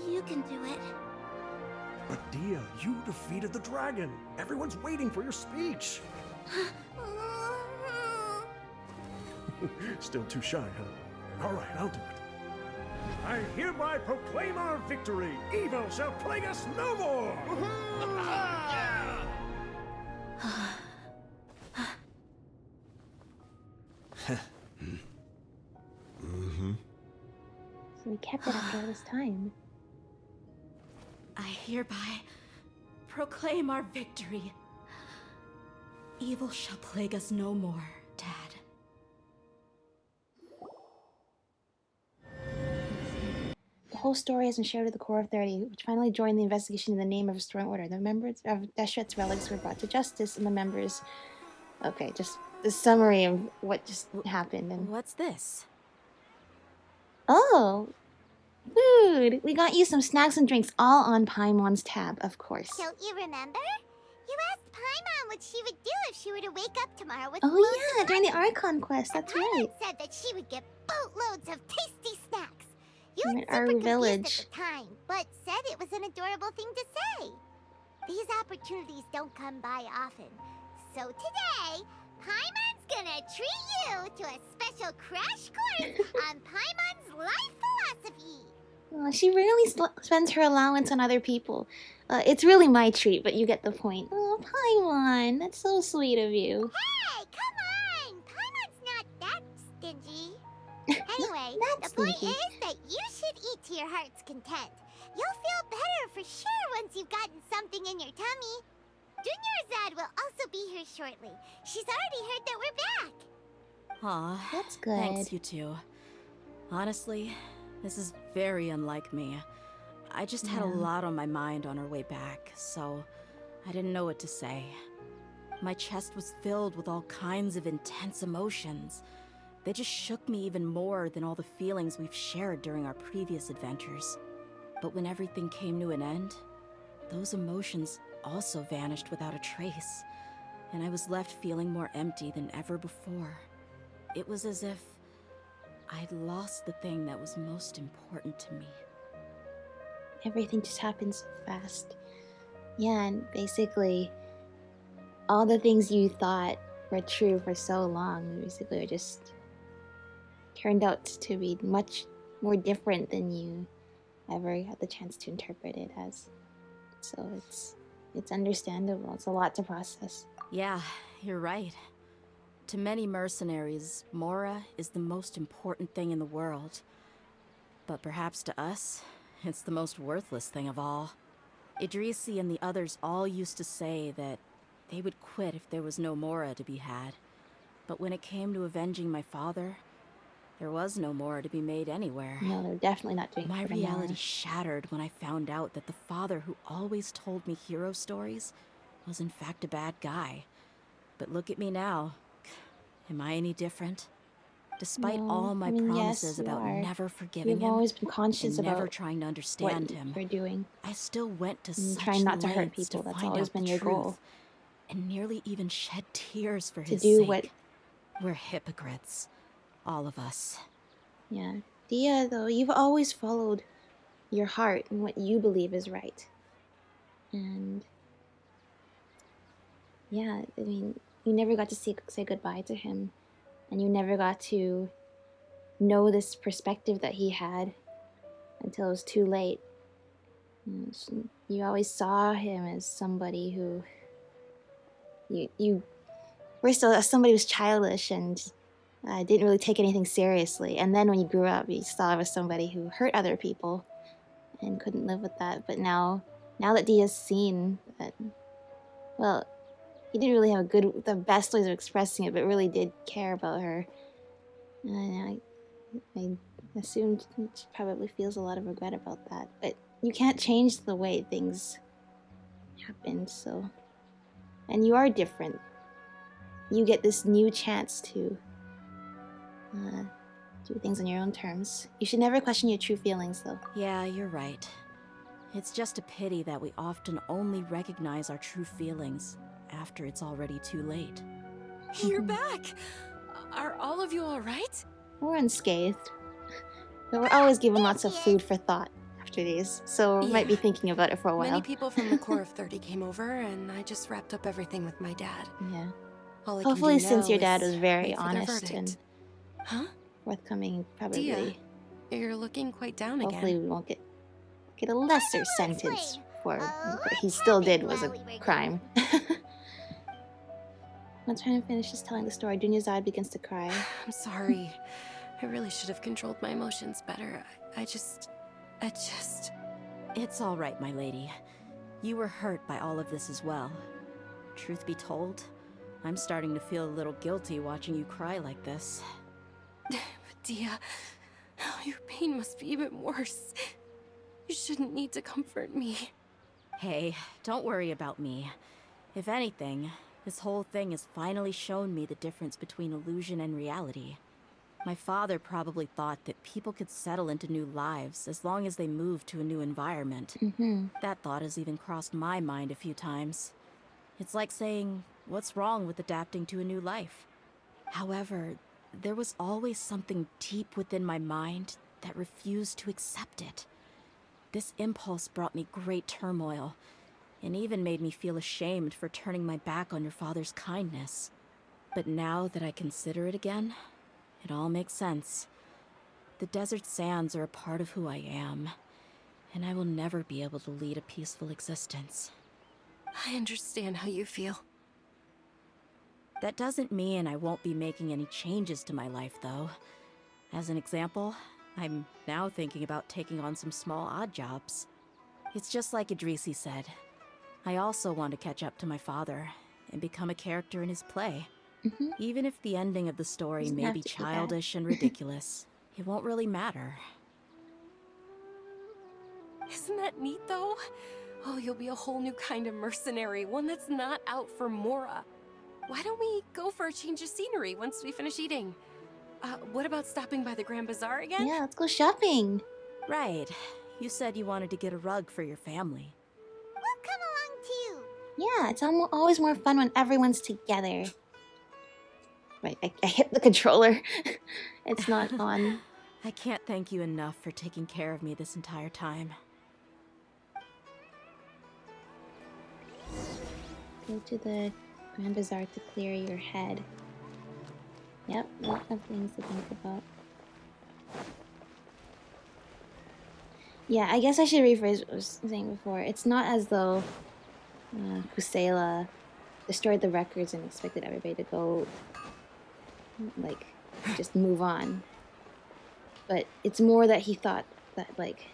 You can do it. But Dehya, you defeated the dragon. Everyone's waiting for your speech. Still too shy, huh? All right, I'll do it. I hereby proclaim our victory. Evil shall plague us no more. So we kept it after all this time. I hereby proclaim our victory. Evil shall plague us no more, Dad. The whole story has been shared with the Core of 30, which finally joined the investigation in the name of restoring order. The members of Deshret's relics were brought to justice, and the members... Okay, just the summary of what just happened. And What's this? oh! Food! We got you some snacks and drinks, all on Paimon's tab, of course. Don't you remember? You asked Paimon what she would do if she were to wake up tomorrow with Oh loads yeah, of during the money. Archon Quest, that's Paimon right. said that she would get boatloads of tasty snacks. You I'm were at super our confused village. at the time, but said it was an adorable thing to say. These opportunities don't come by often. So today, Paimon's gonna treat you to a special crash course on Paimon's life philosophy. Oh, she rarely spends her allowance on other people. It's really my treat, but you get the point. Oh, Paimon, that's so sweet of you. Hey, come on! Paimon's not that stingy. Anyway, That's the point stingy. is that you should eat to your heart's content. You'll feel better for sure once you've gotten something in your tummy. Dunyarzad will also be here shortly. She's already heard that we're back. Aw, That's good. thanks, you two. Honestly, this is very unlike me. I just had a Yeah. lot on my mind on our way back, so I didn't know what to say. My chest was filled with all kinds of intense emotions. They just shook me even more than all the feelings we've shared during our previous adventures. But when everything came to an end, those emotions also vanished without a trace, and I was left feeling more empty than ever before. It was as if I'd lost the thing that was most important to me. Everything just happens so fast. Yeah, and basically, all the things you thought were true for so long, basically, are just turned out to be much more different than you ever had the chance to interpret it as. So it's understandable. It's a lot to process. Yeah, you're right. To many mercenaries, Mora is the most important thing in the world. But perhaps to us, it's the most worthless thing of all. Idrisi and the others all used to say that they would quit if there was no Mora to be had. But when it came to avenging my father, There was no more to be made anywhere. No, they're definitely not doing it My for the reality Mora. shattered when I found out that the father who always told me hero stories was in fact a bad guy. But look at me now. Am I any different? Despite No, all my I mean, promises yes, you about are. never forgiving You've him always been conscious and never about trying to what understand him, you're doing. I still went to And such trying not to hurt lengths people. to That's find always out been the your truth, goal. and nearly even shed tears for To his do sake. what... We're hypocrites, all of us. Yeah. Dehya, though, you've always followed your heart and what you believe is right. And... yeah, I mean, you never got to say goodbye to him. And you never got to know this perspective that he had until it was too late. You always saw him as somebody who... You were still as somebody who was childish and didn't really take anything seriously. And then when you grew up, you saw him as somebody who hurt other people and couldn't live with that. But now that Dehya's seen that, well, he didn't really have the best ways of expressing it, but really did care about her. And I assumed she probably feels a lot of regret about that. But you can't change the way things happened, so... And you are different. You get this new chance to do things on your own terms. You should never question your true feelings, though. Yeah, you're right. It's just a pity that we often only recognize our true feelings after it's already too late. You're back! Are all of you alright? We're unscathed. But we're always given lots of food for thought after these, so we might be thinking about it for a while. Many people from the Corps of 30 came over, and I just wrapped up everything with my dad. Yeah. All I Hopefully, can do since now your dad is was very wait for their honest and Huh? forthcoming, probably. Dehya, you're looking quite down Hopefully, again. we won't get a lesser sentence explain. for Oh, what he what still did happened was a while we were crime. I'm trying to finish just telling the story. Dunya's begins to cry. I'm sorry. I really should have controlled my emotions better. I just... It's all right, my lady. You were hurt by all of this as well. Truth be told, I'm starting to feel a little guilty watching you cry like this. But Dehya, your pain must be even worse. You shouldn't need to comfort me. Hey, don't worry about me. If anything, this whole thing has finally shown me the difference between illusion and reality. My father probably thought that people could settle into new lives as long as they moved to a new environment. That thought has even crossed my mind a few times. It's like saying, what's wrong with adapting to a new life? However, there was always something deep within my mind that refused to accept it. This impulse brought me great turmoil, and even made me feel ashamed for turning my back on your father's kindness. But now that I consider it again, it all makes sense. The desert sands are a part of who I am, and I will never be able to lead a peaceful existence. I understand how you feel. That doesn't mean I won't be making any changes to my life, though. As an example, I'm now thinking about taking on some small odd jobs. It's just like Idrisi said. I also want to catch up to my father and become a character in his play. Even if the ending of the story Doesn't may have be to be bad. childish and ridiculous, it won't really matter. Isn't that neat, though? Oh, you'll be a whole new kind of mercenary, one that's not out for Mora. Why don't we go for a change of scenery once we finish eating? What about stopping by the Grand Bazaar again? Yeah, let's go shopping. Right. You said you wanted to get a rug for your family. We'll come along too. Yeah, it's always more fun when everyone's together. Right, I hit the controller. It's not on. I can't thank you enough for taking care of me this entire time. Go to the Grand Bazaar to clear your head. Yep, lots of things to think about. Yeah, I guess I should rephrase what I was saying before. It's not as though Kusela destroyed the records and expected everybody to go, like, just move on. But it's more that he thought that, like,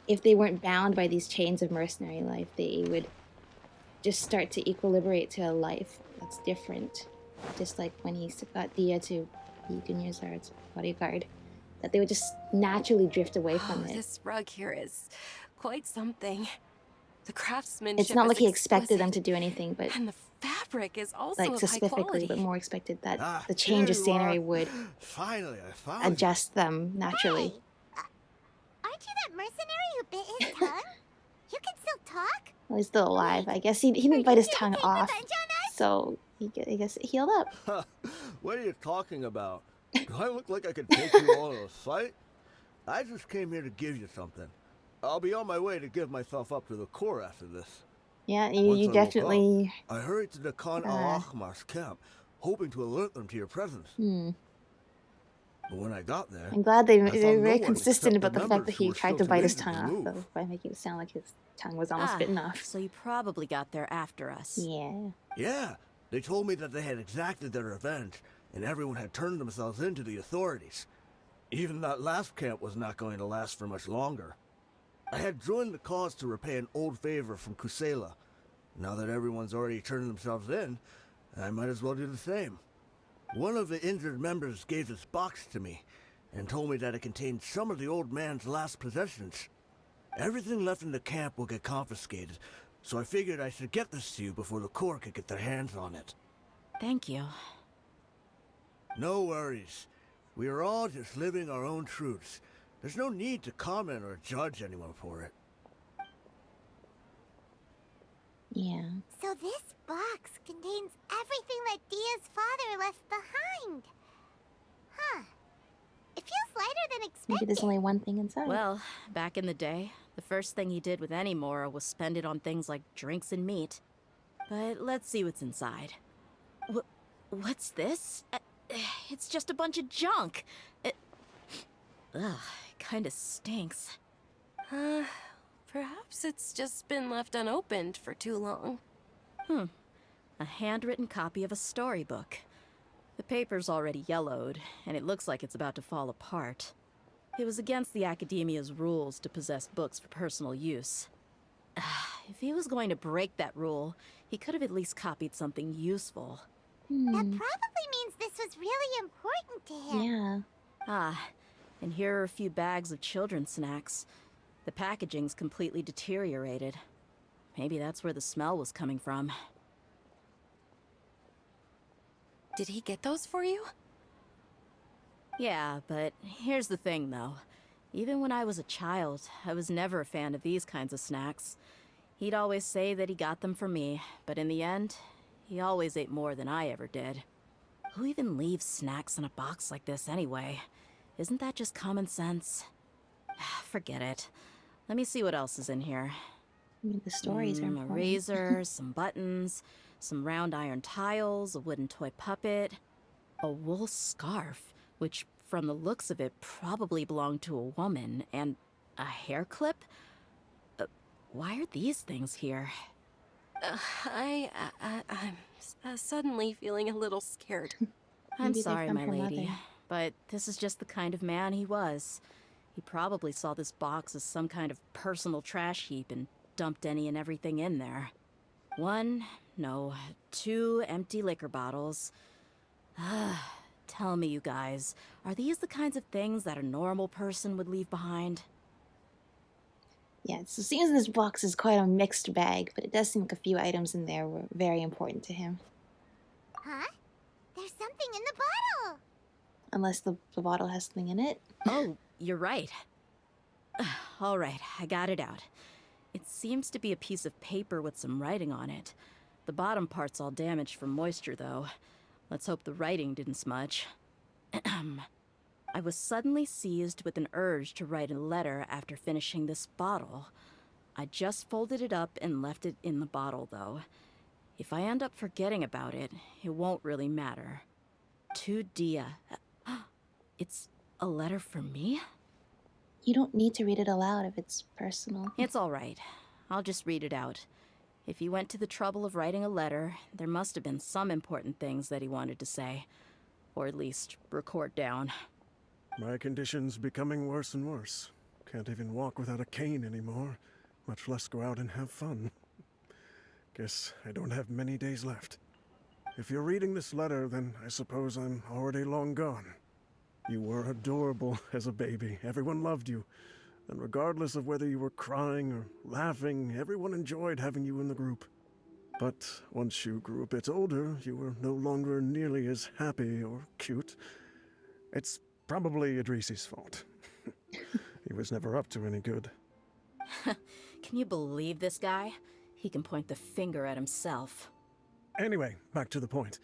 if they weren't bound by these chains of mercenary life, they would just start to equilibrate to a life that's different. Just like when he got Dehya to the Gunyazard's bodyguard, that they would just naturally drift away from it. This rug here is quite something. The craftsmanship It's not like is he expected them exquisite, to do anything, but and the fabric is also like of high specifically, quality. but more expected that the Here change of you scenery are. would Finally, I found you. adjust them naturally. Hey, aren't you that mercenary who bit his tongue? You can still talk? Well, he's still alive. I guess he didn't bite his You tongue take off, revenge on us? so I guess it healed up. What are you talking about? Do I look like I could take you all to a fight? I just came here to give you something. I'll be on my way to give myself up to the Corps after this. Yeah, Once you I woke definitely. up, I hurried to the Khan al-Ahmar's camp, hoping to alert them to your presence. But when I got there, I'm glad they're I found very no one consistent except about the the fact members that who he were tried still to too bite his injured to tongue off, move. though, by making it sound like his tongue was almost bitten off. So you probably got there after us. Yeah. Yeah, they told me that they had exacted their revenge, and everyone had turned themselves in to the authorities. Even that last camp was not going to last for much longer. I had joined the cause to repay an old favor from Kusela. Now that everyone's already turned themselves in, I might as well do the same. One of the injured members gave this box to me, and told me that it contained some of the old man's last possessions. Everything left in the camp will get confiscated, so I figured I should get this to you before the Corps could get their hands on it. Thank you. No worries. We are all just living our own truths. There's no need to comment or judge anyone for it. Yeah. So this box contains everything that Dia's father left behind. Huh. It feels lighter than expected. Maybe there's only one thing inside. Well, back in the day, the first thing he did with any Mora was spend it on things like drinks and meat. But let's see what's inside. What's this? It's just a bunch of junk. Ugh, it kinda stinks. Perhaps it's just been left unopened for too long. A handwritten copy of a storybook. The paper's already yellowed, and it looks like it's about to fall apart. It was against the Academia's rules to possess books for personal use. If he was going to break that rule, he could have at least copied something useful. That probably means this was really important to him. Yeah. And here are a few bags of children's snacks. The packaging's completely deteriorated. Maybe that's where the smell was coming from. Did he get those for you? Yeah, but here's the thing, though. Even when I was a child, I was never a fan of these kinds of snacks. He'd always say that he got them for me, but in the end, he always ate more than I ever did. Who even leaves snacks in a box like this anyway? Isn't that just common sense? Forget it. Let me see what else is in here. I mean, the stories are A important. razor, some buttons, some round iron tiles, a wooden toy puppet, a wool scarf, which from the looks of it probably belonged to a woman, and a hair clip? Why are these things here? I'm suddenly feeling a little scared. I'm Maybe they're sorry, from my her lady, mother. but this is just the kind of man he was. He probably saw this box as some kind of personal trash heap and dumped any and everything in there. 2 empty liquor bottles. Tell me, you guys, are these the kinds of things that a normal person would leave behind? Yeah, so it seems this box is quite a mixed bag, but it does seem like a few items in there were very important to him. Huh? There's something in the bottle! Unless the bottle has something in it. Oh, you're right. All right, I got it out. It seems to be a piece of paper with some writing on it. The bottom part's all damaged from moisture, though. Let's hope the writing didn't smudge. I was suddenly seized with an urge to write a letter after finishing this bottle. I just folded it up and left it in the bottle, though. If I end up forgetting about it, it won't really matter. To Dehya. It's a letter for me? You don't need to read it aloud if it's personal. It's all right. I'll just read it out. If he went to the trouble of writing a letter, there must have been some important things that he wanted to say. Or at least record down. My condition's becoming worse and worse. Can't even walk without a cane anymore, much less go out and have fun. Guess I don't have many days left. if you're reading this letter, then I suppose I'm already long gone. You were adorable as a baby. Everyone loved you. And regardless of whether you were crying or laughing, everyone enjoyed having you in the group. But once you grew a bit older, you were no longer nearly as happy or cute. It's probably Idrisi's fault. He was never up to any good. Can you believe this guy? He can point the finger at himself. Anyway, back to the point.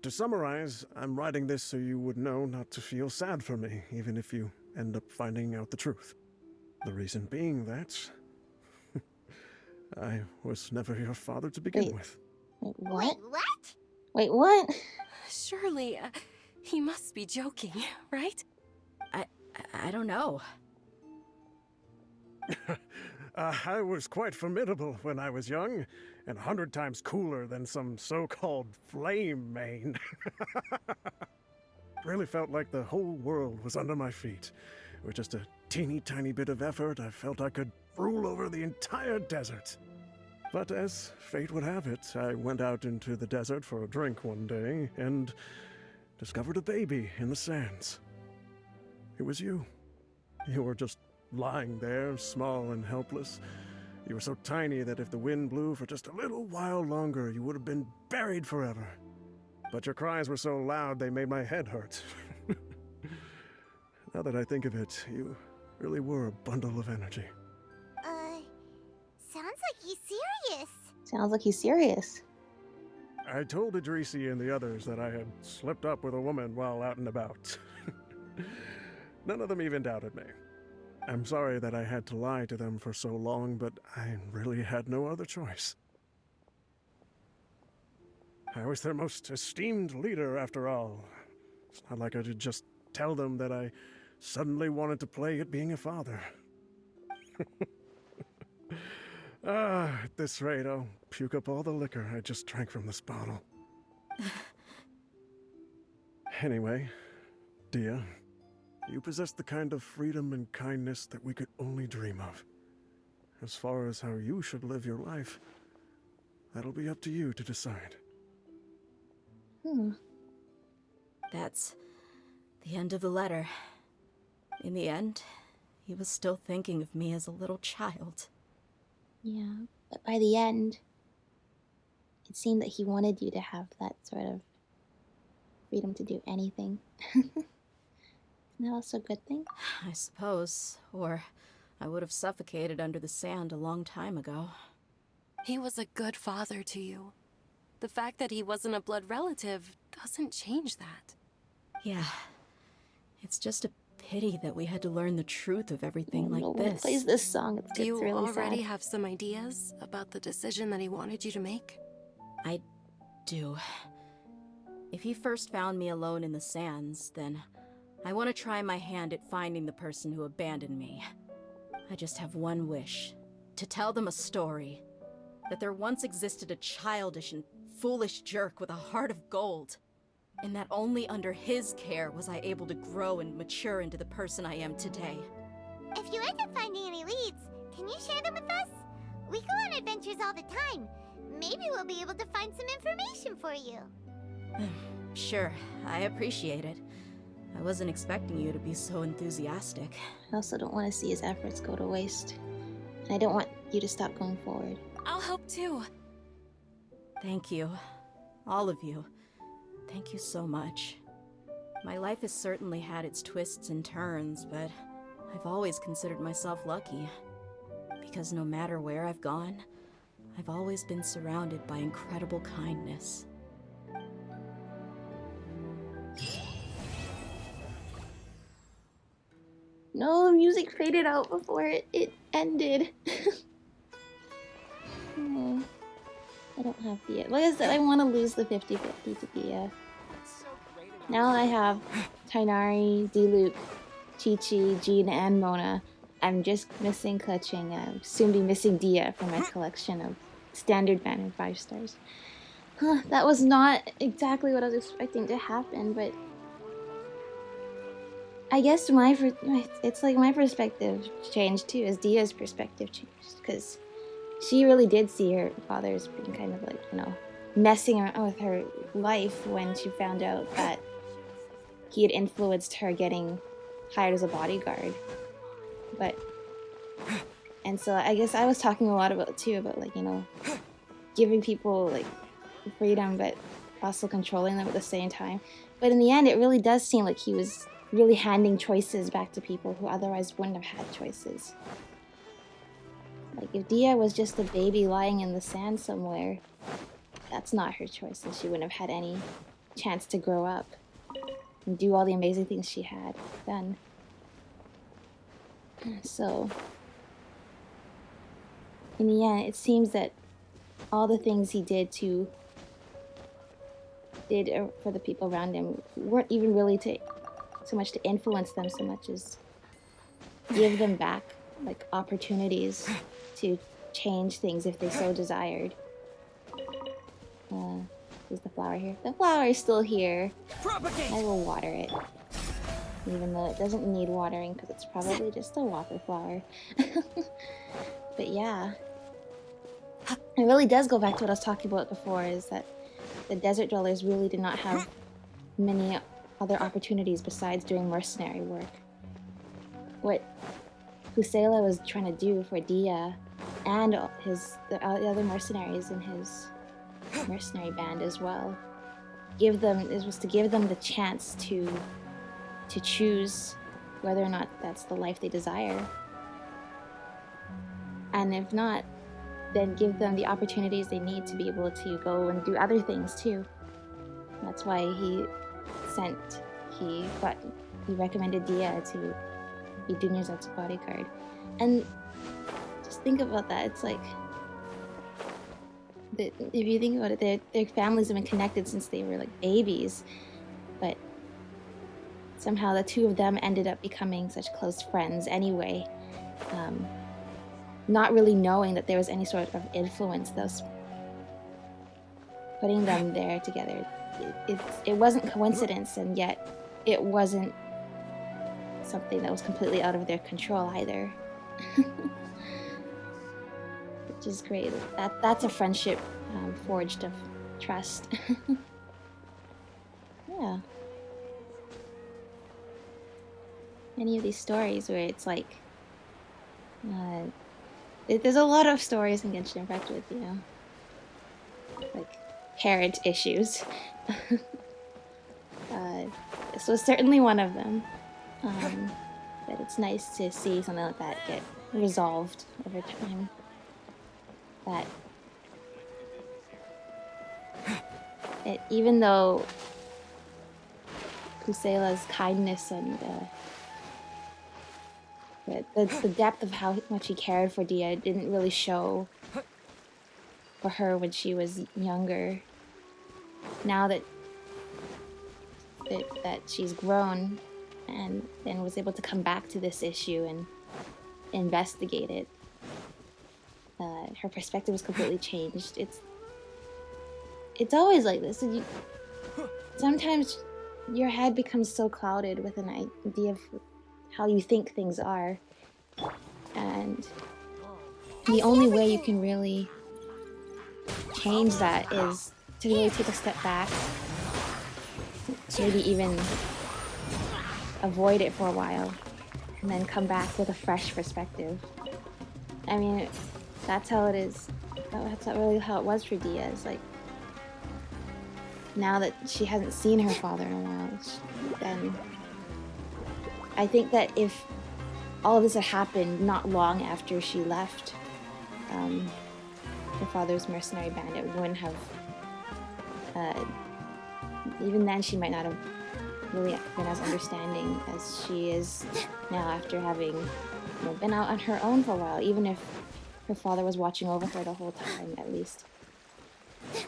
To summarize, I'm writing this so you would know not to feel sad for me, even if you end up finding out the truth. The reason being that I was never your father to begin with. Wait, what? Wait, what? Wait, what? Surely, he must be joking, right? I don't know. I was quite formidable when I was young, and 100 times cooler than some so-called flame main. Really felt like the whole world was under my feet. With just a teeny tiny bit of effort, I felt I could rule over the entire desert. But as fate would have it, I went out into the desert for a drink one day and discovered a baby in the sands. It was you. You were just lying there, small and helpless. You were so tiny that if the wind blew for just a little while longer, you would have been buried forever. But your cries were so loud they made my head hurt. Now that I think of it, you really were a bundle of energy. Sounds like he's serious. Sounds like he's serious. I told Idrisi and the others that I had slipped up with a woman while out and about. None of them even doubted me. I'm sorry that I had to lie to them for so long, but I really had no other choice. I was their most esteemed leader, after all. It's not like I could just tell them that I suddenly wanted to play at being a father. At this rate, I'll puke up all the liquor I just drank from this bottle. Anyway, Dehya, you possess the kind of freedom and kindness that we could only dream of. As far as how you should live your life, that'll be up to you to decide. That's the end of the letter. In the end, he was still thinking of me as a little child. Yeah, but by the end, it seemed that he wanted you to have that sort of freedom to do anything. Isn't that also a good thing? I suppose. Or I would have suffocated under the sand a long time ago. He was a good father to you. The fact that he wasn't a blood relative doesn't change that. Yeah. It's just a pity that we had to learn the truth of everything like When this. it plays this song, it Do gets you really already sad. have some ideas about the decision that he wanted you to make? I do. If he first found me alone in the sands, then I want to try my hand at finding the person who abandoned me. I just have one wish. To tell them a story. That there once existed a childish and foolish jerk with a heart of gold. And that only under his care was I able to grow and mature into the person I am today. If you end up finding any leads, can you share them with us? We go on adventures all the time. Maybe we'll be able to find some information for you. Sure, I appreciate it. I wasn't expecting you to be so enthusiastic. I also don't want to see his efforts go to waste. And I don't want you to stop going forward. I'll help too. Thank you. All of you. Thank you so much. My life has certainly had its twists and turns, but I've always considered myself lucky. Because no matter where I've gone, I've always been surrounded by incredible kindness. No, the music faded out before it ended. Oh, I don't have Dehya. Like I said, I want to lose the 50-50 to Dehya. Now I have Tainari, Diluc, Chi-Chi, Jean, and Mona. I'm just missing Clutching. I'll soon be missing Dehya from my collection of standard banner 5 stars. That was not exactly what I was expecting to happen, but I guess it's like my perspective changed too, as Dehya's perspective changed, because she really did see her father as being kind of like, messing around with her life when she found out that he had influenced her getting hired as a bodyguard. And so I guess I was talking a lot about too, about like, you know, giving people like freedom, but also controlling them at the same time. But in the end, it really does seem like he was really handing choices back to people who otherwise wouldn't have had choices. Like if Dehya was just a baby lying in the sand somewhere, that's not her choice, and she wouldn't have had any chance to grow up and do all the amazing things she had done. So in the end, it seems that all the things he did for the people around him weren't even really so much to influence them so much as give them back like opportunities to change things if they so desired. Is the flower here? The flower is still here. Propagate! I will water it. Even though it doesn't need watering because it's probably just a water flower. But yeah. It really does go back to what I was talking about before, is that the desert dwellers really did not have many other opportunities besides doing mercenary work. What Kusela was trying to do for Dehya and the other mercenaries in his mercenary band as well, was to give them the chance to choose whether or not that's the life they desire. And if not, then give them the opportunities they need to be able to go and do other things too. That's why he recommended Dehya to be Dunyarzad's bodyguard. And just think about that, it's like, if you think about it, their families have been connected since they were like babies, but somehow the two of them ended up becoming such close friends anyway, not really knowing that there was any sort of influence thus putting them there together. It wasn't coincidence, and yet it wasn't something that was completely out of their control either. Which is great. That's a friendship forged of trust. Yeah. Any of these stories where it's like, there's a lot of stories in Genshin Impact with, you know, like parent issues. This was certainly one of them. But it's nice to see something like that get resolved over time. Even though Kusela's kindness and the depth of how much he cared for Dehya didn't really show for her when she was younger. Now that she's grown and was able to come back to this issue and investigate it, her perspective was completely changed. It's always like this. Sometimes your head becomes so clouded with an idea of how you think things are, and the only way you can really change that is to really take a step back, maybe even avoid it for a while, and then come back with a fresh perspective. I mean, that's how it is. That's not really how it was for Dehya. It's like, now that she hasn't seen her father in a while, then I think that if all of this had happened not long after she left her father's mercenary band, it wouldn't have, even then she might not have really been as understanding as she is now after having, you know, been out on her own for a while. Even if her father was watching over her the whole time, at least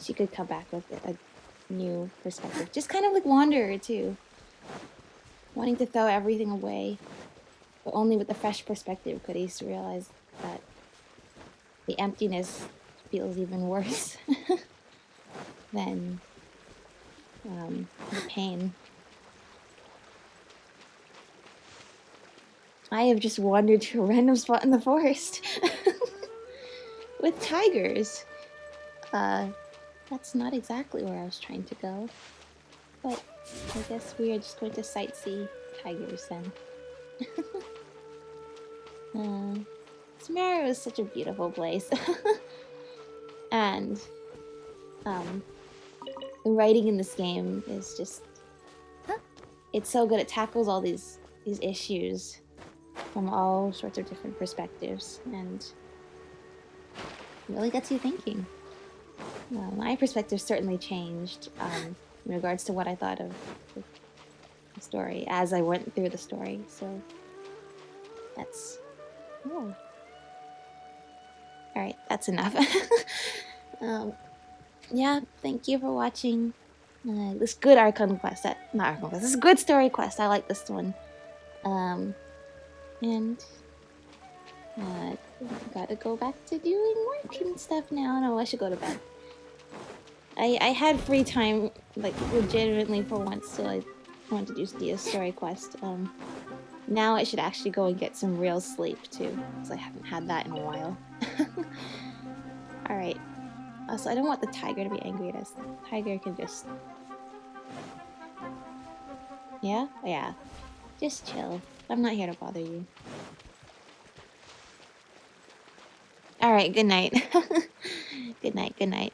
she could come back with a new perspective. Just kind of like Wanderer too, wanting to throw everything away, but only with a fresh perspective could he realize that the emptiness feels even worse than the pain. I have just wandered to a random spot in the forest with tigers. I that's not exactly where I was trying to go. But I guess we are just going to sightsee tigers then. Sumeru is such a beautiful place. And the writing in this game is just, it's so good. It tackles all these issues from all sorts of different perspectives, and really gets you thinking. My perspective certainly changed in regards to what I thought of the story as I went through the story. So that's cool. All right, that's enough. Yeah, thank you for watching this good Archon Quest. Not Archon Quest. This is a good story quest. I like this one. And gotta go back to doing work and stuff now. No, I should go to bed. I had free time, like legitimately for once, so I wanted to do Dia's story quest. Now I should actually go and get some real sleep too, because I haven't had that in a while. All right. Also, I don't want the tiger to be angry at us. The tiger can just... Yeah? Yeah. Just chill. I'm not here to bother you. Alright, good night. Good night, good night.